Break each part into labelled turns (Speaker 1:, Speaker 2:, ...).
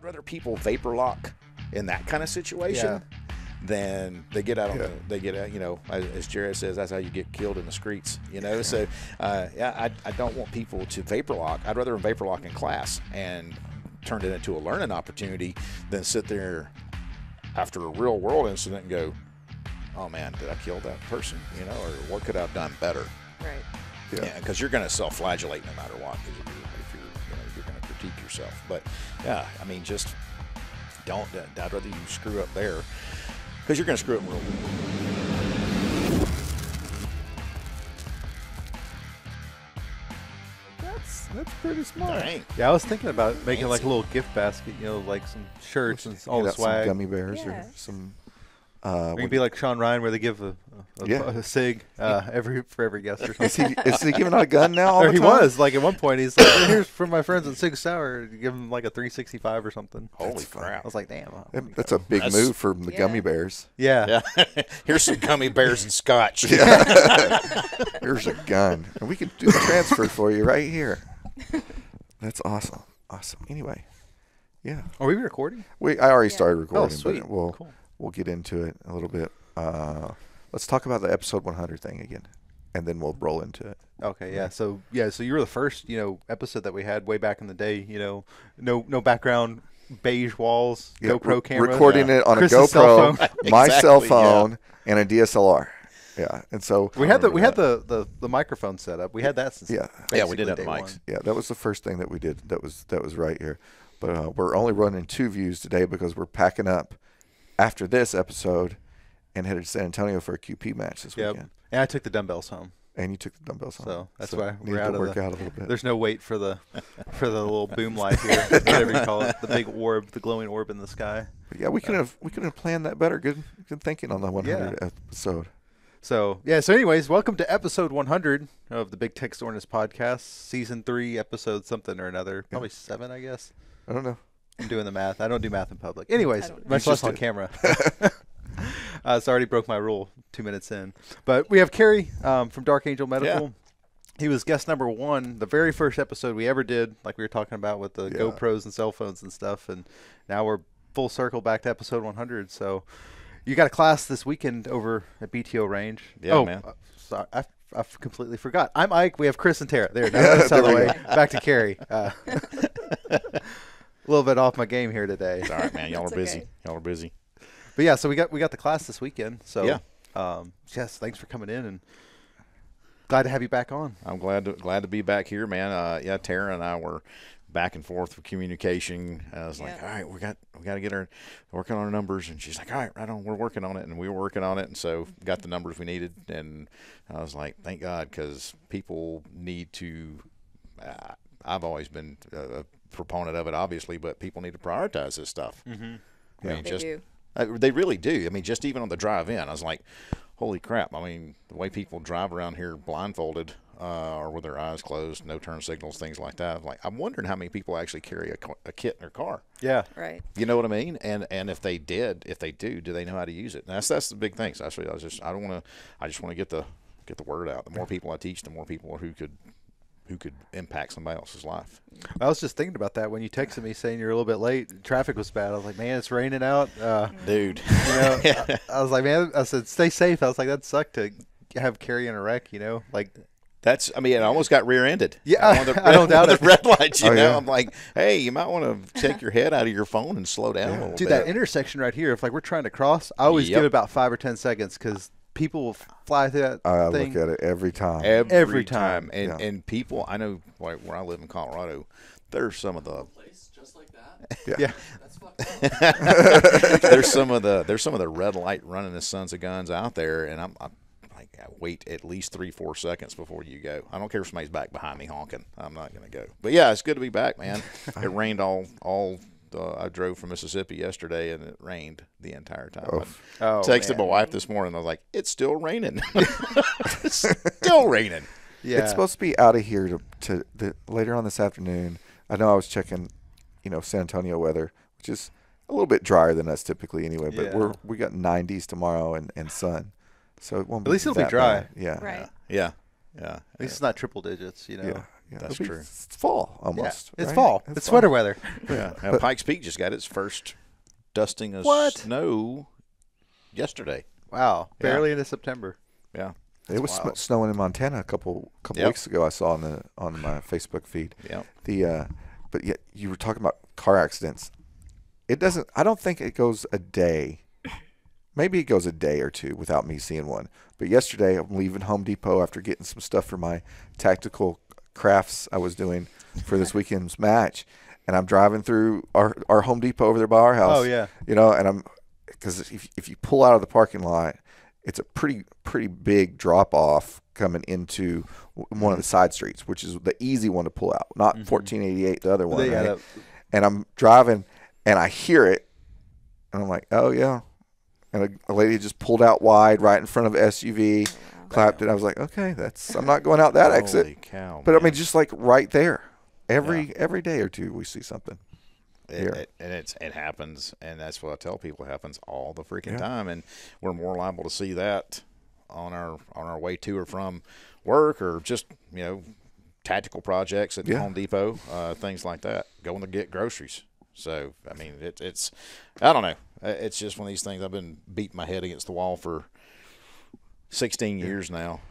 Speaker 1: I'd rather people vapor lock in that kind of situation than they get out on they get out, you know, as Jared says, that's how you get killed in the streets, you know. So I don't want people to vapor lock. I'd rather them vapor lock in class and turn it into a learning opportunity than sit there after a real world incident and go, oh man, did I kill that person, you know, or what could I have done better?
Speaker 2: Right.
Speaker 1: Yeah, because you're going to self-flagellate no matter what, because if you're going to critique yourself. But yeah, I mean, just don't. I'd rather you screw up there, because you're going to screw up real good.
Speaker 3: That's pretty smart.
Speaker 1: Dang.
Speaker 4: Yeah, I was thinking about making like a little gift basket, you know, like some shirts and all the swag.
Speaker 3: Some gummy bears or some.
Speaker 4: Or you'd be like Sean Ryan, where they give a cig for every guest or something.
Speaker 3: Is he giving out a gun now? All
Speaker 4: Or
Speaker 3: the
Speaker 4: he
Speaker 3: time?
Speaker 4: was like at one point. He's like, "Here's from my friends at Sig Sauer." Give him like a 365 or something.
Speaker 1: Holy crap!
Speaker 4: I was like, "Damn,
Speaker 3: That's a big move from the gummy bears.
Speaker 4: Yeah.
Speaker 1: Here's some gummy bears and scotch.
Speaker 3: Here's a gun, and we can do the transfer for you right here. That's awesome. Anyway, yeah.
Speaker 4: Are we recording?
Speaker 3: I already started recording,
Speaker 4: Oh, sweet.
Speaker 3: but
Speaker 4: Cool.
Speaker 3: we'll get into it a little bit. Let's talk about the episode 100 thing again, and then we'll roll into it.
Speaker 4: Okay, yeah. So you were the first, episode that we had way back in the day. No background, beige walls, GoPro camera,
Speaker 3: recording it on
Speaker 4: Chris's
Speaker 3: a GoPro,
Speaker 4: cell phone.
Speaker 3: my cell
Speaker 1: Exactly,
Speaker 3: phone, and a DSLR. Yeah, and so
Speaker 4: We had the microphone set up. We had that since
Speaker 1: we did
Speaker 4: basically
Speaker 1: have
Speaker 4: day
Speaker 1: mics.
Speaker 4: one.
Speaker 3: Yeah, that was the first thing that we did. That was right here. But we're only running 2 views today because we're packing up after this episode and headed to San Antonio for a QP match this weekend.
Speaker 4: And I took the dumbbells home.
Speaker 3: And you took the dumbbells home.
Speaker 4: So that's why
Speaker 3: need
Speaker 4: we're out
Speaker 3: to
Speaker 4: of
Speaker 3: work out a little bit.
Speaker 4: There's no weight for the little boom light here, whatever you call it, the big orb, the glowing orb in the sky.
Speaker 3: But yeah, we could have planned that better. Good thinking on the 100 episode.
Speaker 4: So anyways, welcome to episode 100 of the Big Tex Ordnance podcast, season 3, episode something or another, probably 7, I guess.
Speaker 3: I don't know.
Speaker 4: I'm doing the math. I don't do math in public. Anyways, much
Speaker 3: You
Speaker 4: less
Speaker 3: just
Speaker 4: on
Speaker 3: did.
Speaker 4: camera. So I already broke my rule 2 minutes in. But we have Kerry from Dark Angel Medical.
Speaker 1: Yeah.
Speaker 4: He was guest number 1, the very first episode we ever did, like we were talking about with the GoPros and cell phones and stuff. And now we're full circle back to episode 100. So you got a class this weekend over at BTO Range.
Speaker 1: Yeah, man.
Speaker 4: Sorry, I completely forgot. I'm Ike. We have Chris and Tara. There, now that's out of the way. Back to Kerry. A little bit off my game here today.
Speaker 1: It's all right, man. Y'all are
Speaker 2: That's
Speaker 1: busy.
Speaker 2: okay.
Speaker 1: Y'all are busy.
Speaker 4: But yeah, so we got the class this weekend. So
Speaker 1: Yeah.
Speaker 4: yes, thanks for coming in and glad to have you back on.
Speaker 1: I'm glad to be back here, man. Tara and I were back and forth for communication. I was like, all right, we got to get her working on our numbers, and she's like, all right on, we're working on it, and we were working on it, and so got the numbers we needed, and I was like, thank God, because people need to. I've always been a proponent of it, obviously, but people need to prioritize this stuff.
Speaker 4: Mm-hmm.
Speaker 1: I mean,
Speaker 2: They do.
Speaker 1: They really do. I mean, just even on the drive in, I was like, holy crap. I mean, the way people drive around here blindfolded or with their eyes closed, no turn signals, things like that. I'm wondering how many people actually carry a kit in their car.
Speaker 4: Yeah.
Speaker 2: Right.
Speaker 1: You know what I mean? And if they do they know how to use it? And that's the big thing. So I just want to get the word out. The more people I teach, the more people who could impact somebody else's life.
Speaker 4: I was just thinking about that when you texted me saying you're a little bit late. Traffic was bad. I was like, man, it's raining out.
Speaker 1: Dude.
Speaker 4: I was like, man, I said, stay safe. I was like, that sucked to have Kerry in a wreck, like.
Speaker 1: I almost got rear-ended.
Speaker 4: Yeah,
Speaker 1: I
Speaker 4: don't doubt
Speaker 1: the
Speaker 4: it.
Speaker 1: red lights, you know.
Speaker 3: Yeah.
Speaker 1: I'm like, hey, you might want to take your head out of your phone and slow down a little
Speaker 4: Dude,
Speaker 1: bit.
Speaker 4: that intersection right here, if we're trying to cross, I always give it about 5 or 10 seconds because people will fly through that
Speaker 3: I
Speaker 4: thing.
Speaker 3: look at it every time.
Speaker 4: Every time.
Speaker 1: And people, I know, like where I live in Colorado, there's some of the
Speaker 5: Place just like that.
Speaker 4: Yeah.
Speaker 5: That's fucked up.
Speaker 1: there's some of the red light running the sons of guns out there, and I'm like, I wait at least 3-4 seconds before you go. I don't care if somebody's back behind me honking. I'm not gonna go. But yeah, it's good to be back, man. It rained all. I drove from Mississippi yesterday, and it rained the entire time. I texted my wife this morning. I was like, "It's still raining. It's still raining."
Speaker 4: Yeah.
Speaker 3: It's supposed to be out of here to later on this afternoon. I know I was checking, San Antonio weather, which is a little bit drier than us typically anyway. But
Speaker 4: Yeah.
Speaker 3: we got 90s tomorrow and sun, so it won't.
Speaker 4: At least it'll be
Speaker 3: that
Speaker 4: dry.
Speaker 3: bad. Yeah.
Speaker 2: Right.
Speaker 1: Yeah.
Speaker 4: At least it's not triple digits,
Speaker 3: Yeah. Yeah,
Speaker 1: That's
Speaker 3: it'll be-
Speaker 1: true.
Speaker 3: It's fall almost.
Speaker 4: It's
Speaker 3: right?
Speaker 4: fall. It's sweater weather.
Speaker 1: Yeah. Now, Pikes Peak just got its first dusting of
Speaker 4: What?
Speaker 1: snow yesterday.
Speaker 4: Wow.
Speaker 1: Yeah.
Speaker 4: Barely into September.
Speaker 1: Yeah.
Speaker 3: It was
Speaker 4: wild.
Speaker 3: snowing in Montana a couple
Speaker 1: Yep.
Speaker 3: weeks ago. I saw on my Facebook feed.
Speaker 1: Yep.
Speaker 3: But yet you were talking about car accidents. It doesn't. I don't think it goes a day. Maybe it goes a day or two without me seeing one. But yesterday, I'm leaving Home Depot after getting some stuff for my tactical crafts I was doing for this weekend's match, and I'm driving through our Home Depot over there by our house.
Speaker 4: Oh, yeah.
Speaker 3: You know, and because if you pull out of the parking lot, it's a pretty big drop off coming into one of the side streets, which is the easy one to pull out, not 1488, the other one. Right? And I'm driving, and I hear it, and I'm like, oh yeah. And a lady just pulled out wide right in front of an SUV, clapped it. I was like, okay, I'm not going out that exit.
Speaker 1: Holy cow,
Speaker 3: But I
Speaker 1: man.
Speaker 3: mean, just like right there, every day or two we see something.
Speaker 1: And it happens, and that's what I tell people. It happens all the freaking time, and we're more liable to see that on our way to or from work, or just tactical projects at Home Depot, things like that. Going to get groceries. So I mean, it's I don't know. It's just one of these things. I've been beating my head against the wall for 16 years now.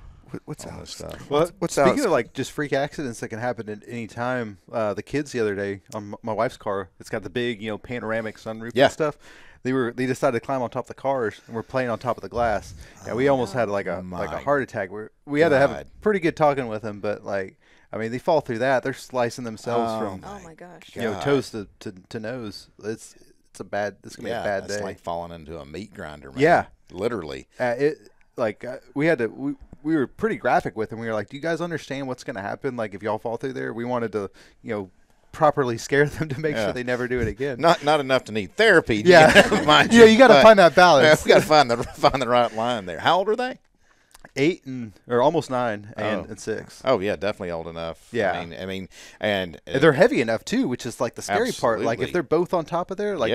Speaker 3: What's
Speaker 1: on
Speaker 3: out?
Speaker 1: this stuff?
Speaker 4: Well,
Speaker 3: What's
Speaker 4: speaking
Speaker 3: out?
Speaker 4: of like just freak accidents that can happen at any time, the kids the other day on my wife's car, it's got the big panoramic sunroof and stuff. They decided to climb on top of the cars and were playing on top of the glass. Yeah, we almost had like a heart attack. We had to have a pretty good talking with them, but they fall through that. They're slicing themselves from
Speaker 2: Oh my gosh.
Speaker 4: toes to nose. It's gonna be a bad day.
Speaker 1: It's like falling into a meat grinder, man.
Speaker 4: Yeah.
Speaker 1: Literally.
Speaker 4: We were pretty graphic with them. We were like, do you guys understand what's going to happen? Like, if y'all fall through there, we wanted to, properly scare them to make sure they never do it again.
Speaker 1: Not enough to need therapy. Mind
Speaker 4: you got to find that balance.
Speaker 1: We got to find the right line there. How old are they?
Speaker 4: 8 or almost 9 and 6.
Speaker 1: Oh yeah, definitely old enough.
Speaker 4: Yeah.
Speaker 1: I mean, and
Speaker 4: they're heavy enough too, which is like the scary part. Like if
Speaker 1: Absolutely.
Speaker 4: they're both on top of there, like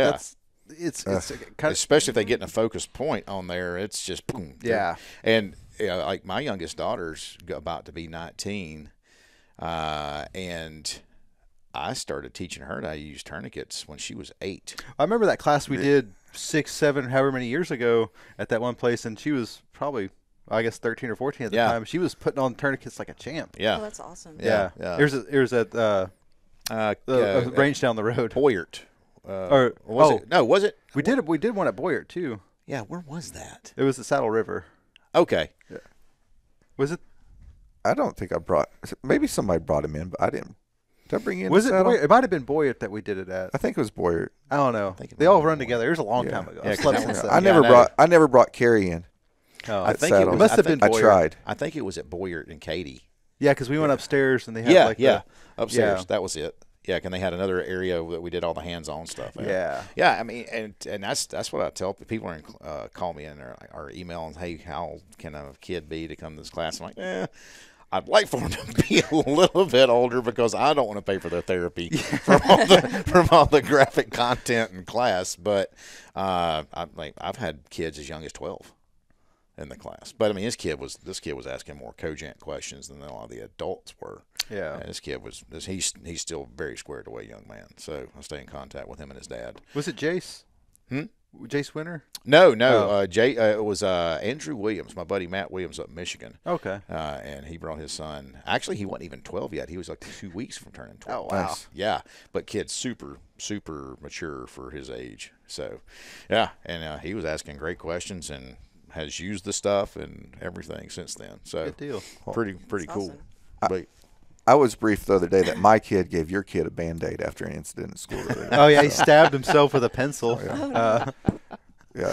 Speaker 4: it's kind of,
Speaker 1: especially if they get in a focus point on there, it's just boom.
Speaker 4: Yeah.
Speaker 1: And like my youngest daughter's about to be 19, and I started teaching her how to use tourniquets when she was 8.
Speaker 4: I remember that class we did 6, 7, however many years ago at that one place, and she was probably, I guess, 13 or 14 at the time. She was putting on tourniquets like a champ.
Speaker 1: Yeah.
Speaker 2: Oh, that's awesome.
Speaker 1: Yeah.
Speaker 4: Here's at the range down the road.
Speaker 1: Boyert. Was it?
Speaker 4: We did one at Boyert too.
Speaker 1: Yeah, where was that?
Speaker 4: It was the Saddle River.
Speaker 1: Okay.
Speaker 4: Yeah. Was it?
Speaker 3: I don't think I brought. Maybe somebody brought him in, but I didn't. Did I bring in?
Speaker 4: Was it
Speaker 3: Saddle?
Speaker 4: Boyert? It might have been Boyert that we did it at.
Speaker 3: I think it was Boyert.
Speaker 4: I don't know.
Speaker 1: think it
Speaker 4: They
Speaker 1: might
Speaker 4: all
Speaker 1: have been
Speaker 4: run
Speaker 1: Boyert.
Speaker 4: together. It was a long time ago.
Speaker 1: Yeah,
Speaker 4: I've slept
Speaker 1: 'cause
Speaker 4: since
Speaker 1: that
Speaker 4: then.
Speaker 1: was-
Speaker 3: I never brought Kerry in.
Speaker 4: Oh,
Speaker 1: I think
Speaker 3: Saddle.
Speaker 1: it
Speaker 4: It must have been
Speaker 3: I
Speaker 4: Boyert.
Speaker 3: tried.
Speaker 1: I think it was at Boyert and Katy.
Speaker 4: Yeah, because we went upstairs and they had
Speaker 1: Upstairs.
Speaker 4: Yeah.
Speaker 1: That was it. Yeah, and they had another area that we did all the hands-on stuff at.
Speaker 4: Yeah.
Speaker 1: Yeah, I mean, and that's what I tell people. Call me in or email and, hey, how can a kid be to come to this class? I'm like, I'd like for them to be a little bit older because I don't want to pay for their therapy from all the graphic content in class. But I've had kids as young as 12 in the class. But I mean, this kid was asking more cogent questions than a lot of the adults were.
Speaker 4: Yeah.
Speaker 1: And this kid he's still very squared away young man. So I stay in contact with him and his dad.
Speaker 4: Was it Jace? Jace Winter?
Speaker 1: No.
Speaker 4: Oh.
Speaker 1: It was Andrew Williams, my buddy Matt Williams up in Michigan.
Speaker 4: Okay.
Speaker 1: And he brought his son. Actually, he wasn't even 12 yet. He was like 2 weeks from turning 12.
Speaker 4: Oh, wow.
Speaker 3: Nice.
Speaker 1: Yeah, but kid's super mature for his age. So, yeah, and he was asking great questions and has used the stuff and everything since then. So,
Speaker 4: Good deal.
Speaker 1: pretty
Speaker 2: That's
Speaker 1: cool.
Speaker 2: awesome.
Speaker 1: But
Speaker 3: I was briefed the other day that my kid gave your kid a Band-Aid after an incident in school.
Speaker 4: Oh yeah, he stabbed himself with a pencil.
Speaker 3: Yeah,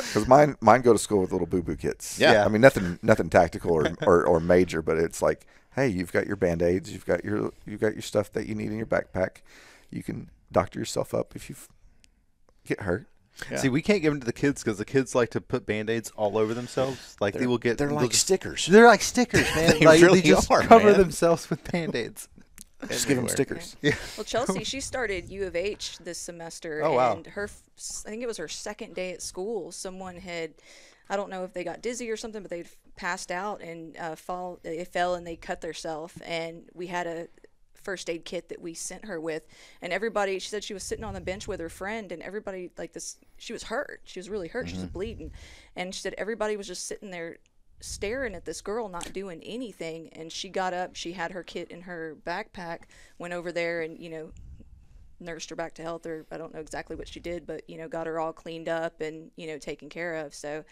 Speaker 3: because mine go to school with little boo-boo kits.
Speaker 1: Yeah.
Speaker 3: I mean nothing tactical or major, but it's like, hey, you've got your Band-Aids, you've got your stuff that you need in your backpack. You can doctor yourself up if you get hurt.
Speaker 1: Yeah.
Speaker 4: See, we can't give them to the kids because the kids like to put Band-Aids all over themselves. Like they will get.
Speaker 1: they're
Speaker 4: they'll
Speaker 1: like
Speaker 4: just-
Speaker 1: stickers.
Speaker 4: They're like stickers, man.
Speaker 1: They
Speaker 4: Like,
Speaker 1: really
Speaker 4: they just
Speaker 1: are,
Speaker 4: cover
Speaker 1: man.
Speaker 4: themselves with Band-Aids.
Speaker 3: Just give them
Speaker 1: Everywhere.
Speaker 3: stickers.
Speaker 2: Well, Chelsea, she started U of H this semester,
Speaker 4: Oh, wow.
Speaker 2: and I think it was her second day at school. Someone I don't know if they got dizzy or something, but they passed out and they fell and they cut themselves. And we had to first aid kit that we sent her with, and everybody, she said she was sitting on the bench with her friend, and everybody like this, she was hurt. She was really hurt. She was bleeding, and she said everybody was just sitting there staring at this girl not doing anything. And she got up, she had her kit in her backpack, went over there and, you know, nursed her back to health, or I don't know exactly what she did, but, you know, got her all cleaned up and, you know, taken care of. So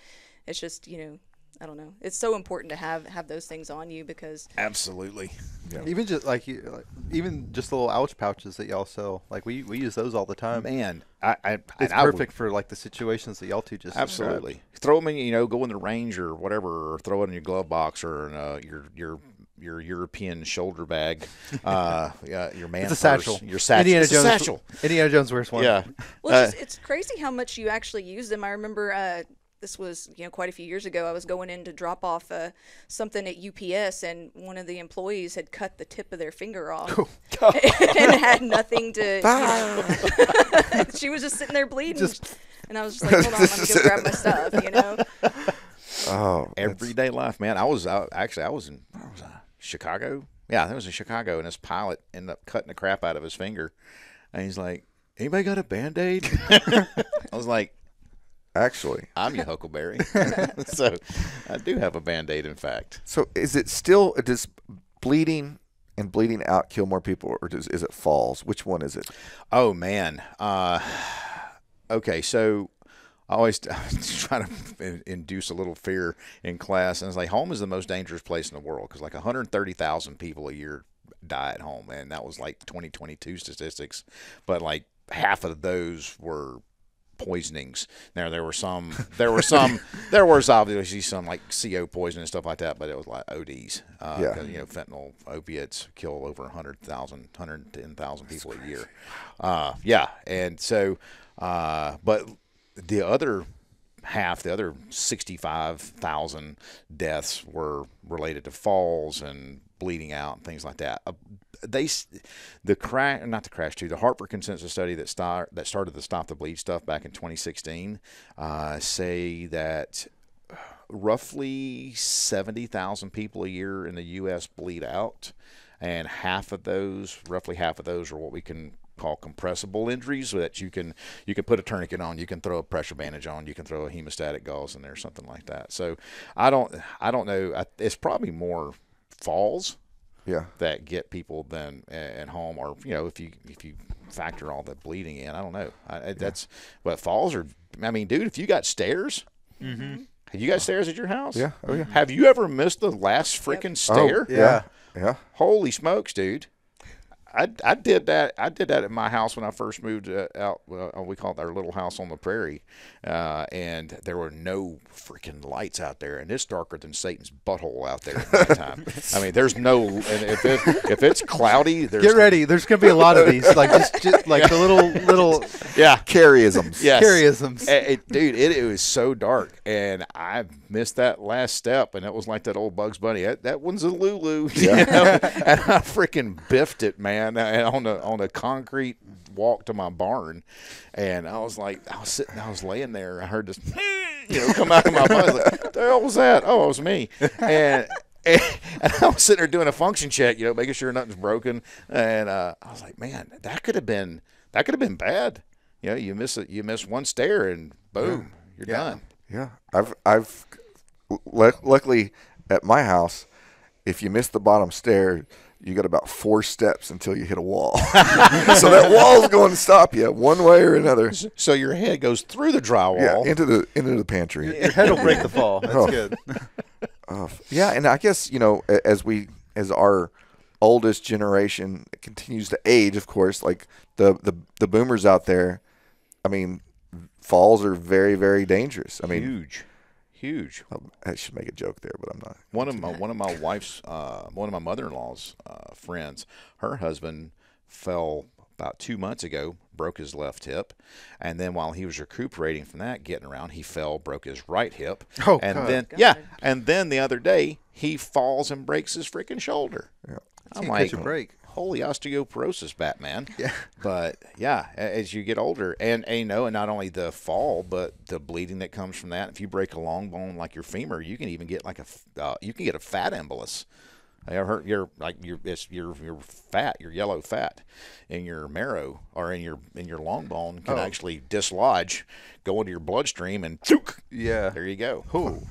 Speaker 2: it's just, you know, I don't know. It's so important to have those things on you because
Speaker 1: Absolutely.
Speaker 3: Yeah.
Speaker 4: Even just even just the little ouch pouches that y'all sell, like we use those all the time.
Speaker 1: Man,
Speaker 4: It's
Speaker 1: I would-
Speaker 4: perfect for like the situations that y'all two just
Speaker 1: Absolutely. Throw them in, you know, go in the range or whatever, or throw it in your glove box or in, your European shoulder bag. Yeah, your man
Speaker 4: It's a
Speaker 1: purse,
Speaker 4: satchel.
Speaker 1: Your satchel.
Speaker 4: Indiana
Speaker 1: It's a
Speaker 4: Jones.
Speaker 1: satchel.
Speaker 4: Indiana Jones wears one.
Speaker 1: Yeah.
Speaker 2: well, it's crazy how much you actually use them. I remember this was, you know, quite a few years ago. I was going in to drop off something at UPS, and one of the employees had cut the tip of their finger off and had nothing to. You know, she was just sitting there bleeding, and I was just like, "Hold on, let me go grab my stuff," you know.
Speaker 3: Oh,
Speaker 1: Everyday life, man. I was in Chicago. Yeah, I think it was in Chicago, and this pilot ended up cutting the crap out of his finger, and he's like, "Anybody got a Band-Aid?" I was like,
Speaker 3: actually.
Speaker 1: I'm your Huckleberry. So I do have a Band-Aid, in fact.
Speaker 3: So is it still, does bleeding and bleeding out kill more people, or is it falls? Which one is it?
Speaker 1: Oh, man. Okay, so I always try to induce a little fear in class. And it's like, home is the most dangerous place in the world because like 130,000 people a year die at home. And that was like 2022 statistics. But like half of those were poisonings. Now there was obviously some like CO poison and stuff like that, but it was like ODs.
Speaker 3: Yeah.
Speaker 1: 'Cause, you know, fentanyl opiates kill over 110,000 people a year. Yeah, and so, but the other half, the other 65,000 deaths were related to falls and bleeding out and things like that. The Hartford consensus study that started the Stop the Bleed stuff back in 2016 say that roughly 70,000 people a year in the U.S. bleed out, and roughly half of those are what we can call compressible injuries, so that you can put a tourniquet on, you can throw a pressure bandage on, you can throw a hemostatic gauze in there, something like that. So I don't know. It's probably more falls that get people than at home, or you know, if you factor all the bleeding in, I don't know. But falls are. I mean, dude, if you got stairs, have you got stairs at your house?
Speaker 3: Yeah. Oh yeah.
Speaker 1: Have you ever missed the last freaking stair?
Speaker 3: Oh, yeah. Yeah.
Speaker 1: Holy smokes, dude. I did that. I did that at my house when I first moved out. We call it our little house on the prairie, and there were no freaking lights out there, and it's darker than Satan's butthole out there at night time. I mean, there's no. And if it's cloudy,
Speaker 4: Get ready. There's gonna be a lot of these, like just like the little
Speaker 3: Carryisms.
Speaker 1: Yes.
Speaker 4: carryisms.
Speaker 1: Dude, it was so dark, and I missed that last step, and it was like that old Bugs Bunny. That one's a Lulu, you know? And I freaking biffed it, man, on a concrete walk to my barn, and I was laying there. I heard this, come out of my butt. I was like, what the hell was that? Oh, it was me, and I was sitting there doing a function check, making sure nothing's broken, and I was like, man, that could have been bad. You miss one stair, and boom, you're done.
Speaker 3: Yeah. I've luckily at my house, if you miss the bottom stair, you got about 4 steps until you hit a wall. So that wall's going to stop you one way or another.
Speaker 1: So your head goes through the drywall.
Speaker 3: Yeah, into the pantry.
Speaker 4: Your head will break the fall. That's good.
Speaker 3: Yeah, and I guess, as our oldest generation continues to age, of course, like the boomers out there, I mean, falls are very, very dangerous. I mean,
Speaker 1: huge.
Speaker 3: I should make a joke there, but I'm not.
Speaker 1: One of my mother-in-law's friends, her husband fell about 2 months ago, broke his left hip, and then while he was recuperating from that, getting around, he fell, broke his right hip.
Speaker 4: Oh,
Speaker 1: and
Speaker 4: God.
Speaker 1: and then the other day he falls and breaks his freaking shoulder.
Speaker 3: Yeah.
Speaker 1: I'm
Speaker 4: Catch a break.
Speaker 1: Holy osteoporosis, Batman.
Speaker 4: Yeah.
Speaker 1: But yeah, as you get older, and not only the fall, but the bleeding that comes from that. If you break a long bone like your femur, you can even get a fat embolus I heard you're fat, your yellow fat in your marrow or in your long bone can actually dislodge, go into your bloodstream, and
Speaker 4: Yeah.
Speaker 1: there you go.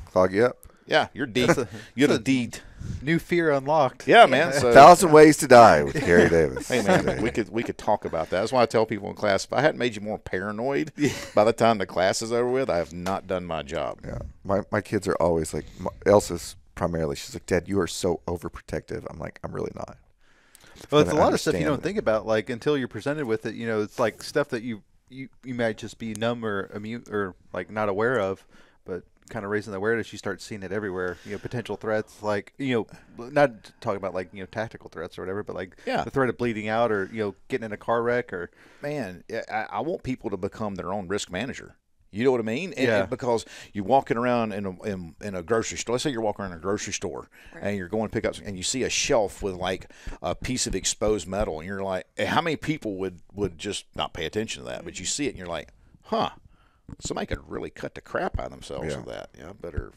Speaker 3: Clog you up.
Speaker 1: Yeah, you're deed. You're the deed.
Speaker 4: New fear unlocked.
Speaker 1: Yeah, man. So,
Speaker 3: 1,000 Ways to Die with Kerry Davis.
Speaker 1: hey, man, we could talk about that. That's why I tell people in class, if I hadn't made you more paranoid by the time the class is over with, I have not done my job.
Speaker 3: Yeah, my kids are always like, Elsa's primarily, she's like, Dad, you are so overprotective. I'm like, I'm really not.
Speaker 4: Well, it's a
Speaker 3: I
Speaker 4: lot of stuff you
Speaker 3: understand
Speaker 4: don't think about, like, until you're presented with it. You know, it's like stuff that you might just be numb or immune or like not aware of, but kind of raising the awareness, you start seeing it everywhere. You know, potential threats, like, you know, not talking about like, you know, tactical threats or whatever, but like the threat of bleeding out or, you know, getting in a car wreck or.
Speaker 1: Man, I want people to become their own risk manager. You know what I mean?
Speaker 4: Yeah.
Speaker 1: Because you're walking around in a grocery store. Let's say you're walking around a grocery store and you're going to pick up, and you see a shelf with like a piece of exposed metal, and you're like, how many people would just not pay attention to that? But you see it, and you're like, huh, somebody could really cut the crap out of themselves with that. Yeah, better.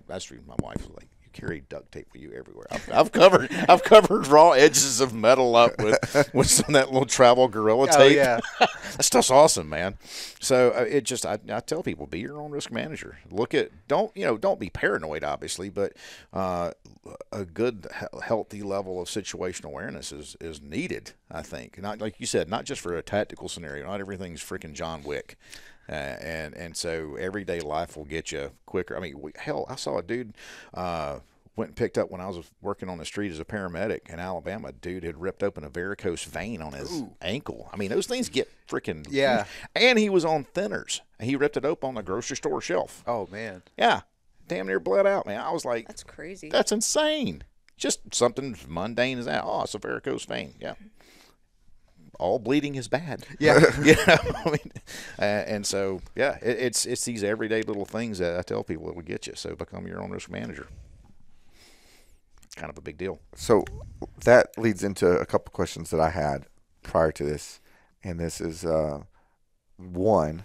Speaker 1: That's the reason my wife was like, you carry duct tape with you everywhere. I've covered raw edges of metal up with some of that little travel gorilla tape.
Speaker 4: Yeah.
Speaker 1: That stuff's awesome, man. So I tell people, be your own risk manager. Don't be paranoid, obviously, but a good healthy level of situational awareness is needed. I think, not like you said, not just for a tactical scenario. Not everything's freaking John Wick. And so everyday life will get you quicker. I mean, hell, I saw a dude went and picked up when I was working on the street as a paramedic in Alabama. A dude had ripped open a varicose vein on his ankle. I mean, those things get freaking huge. And he was on thinners. He ripped it open on the grocery store shelf.
Speaker 4: Oh man.
Speaker 1: Yeah, damn near bled out, man. I was like,
Speaker 2: That's crazy.
Speaker 1: That's insane. Just something mundane as that. Oh, it's a varicose vein. Yeah. All bleeding is bad.
Speaker 4: Yeah.
Speaker 1: You know, I mean, and so, yeah, it's these everyday little things that I tell people that will get you. So become your own risk manager. It's kind of a big deal.
Speaker 3: So that leads into a couple questions that I had prior to this. And this is one,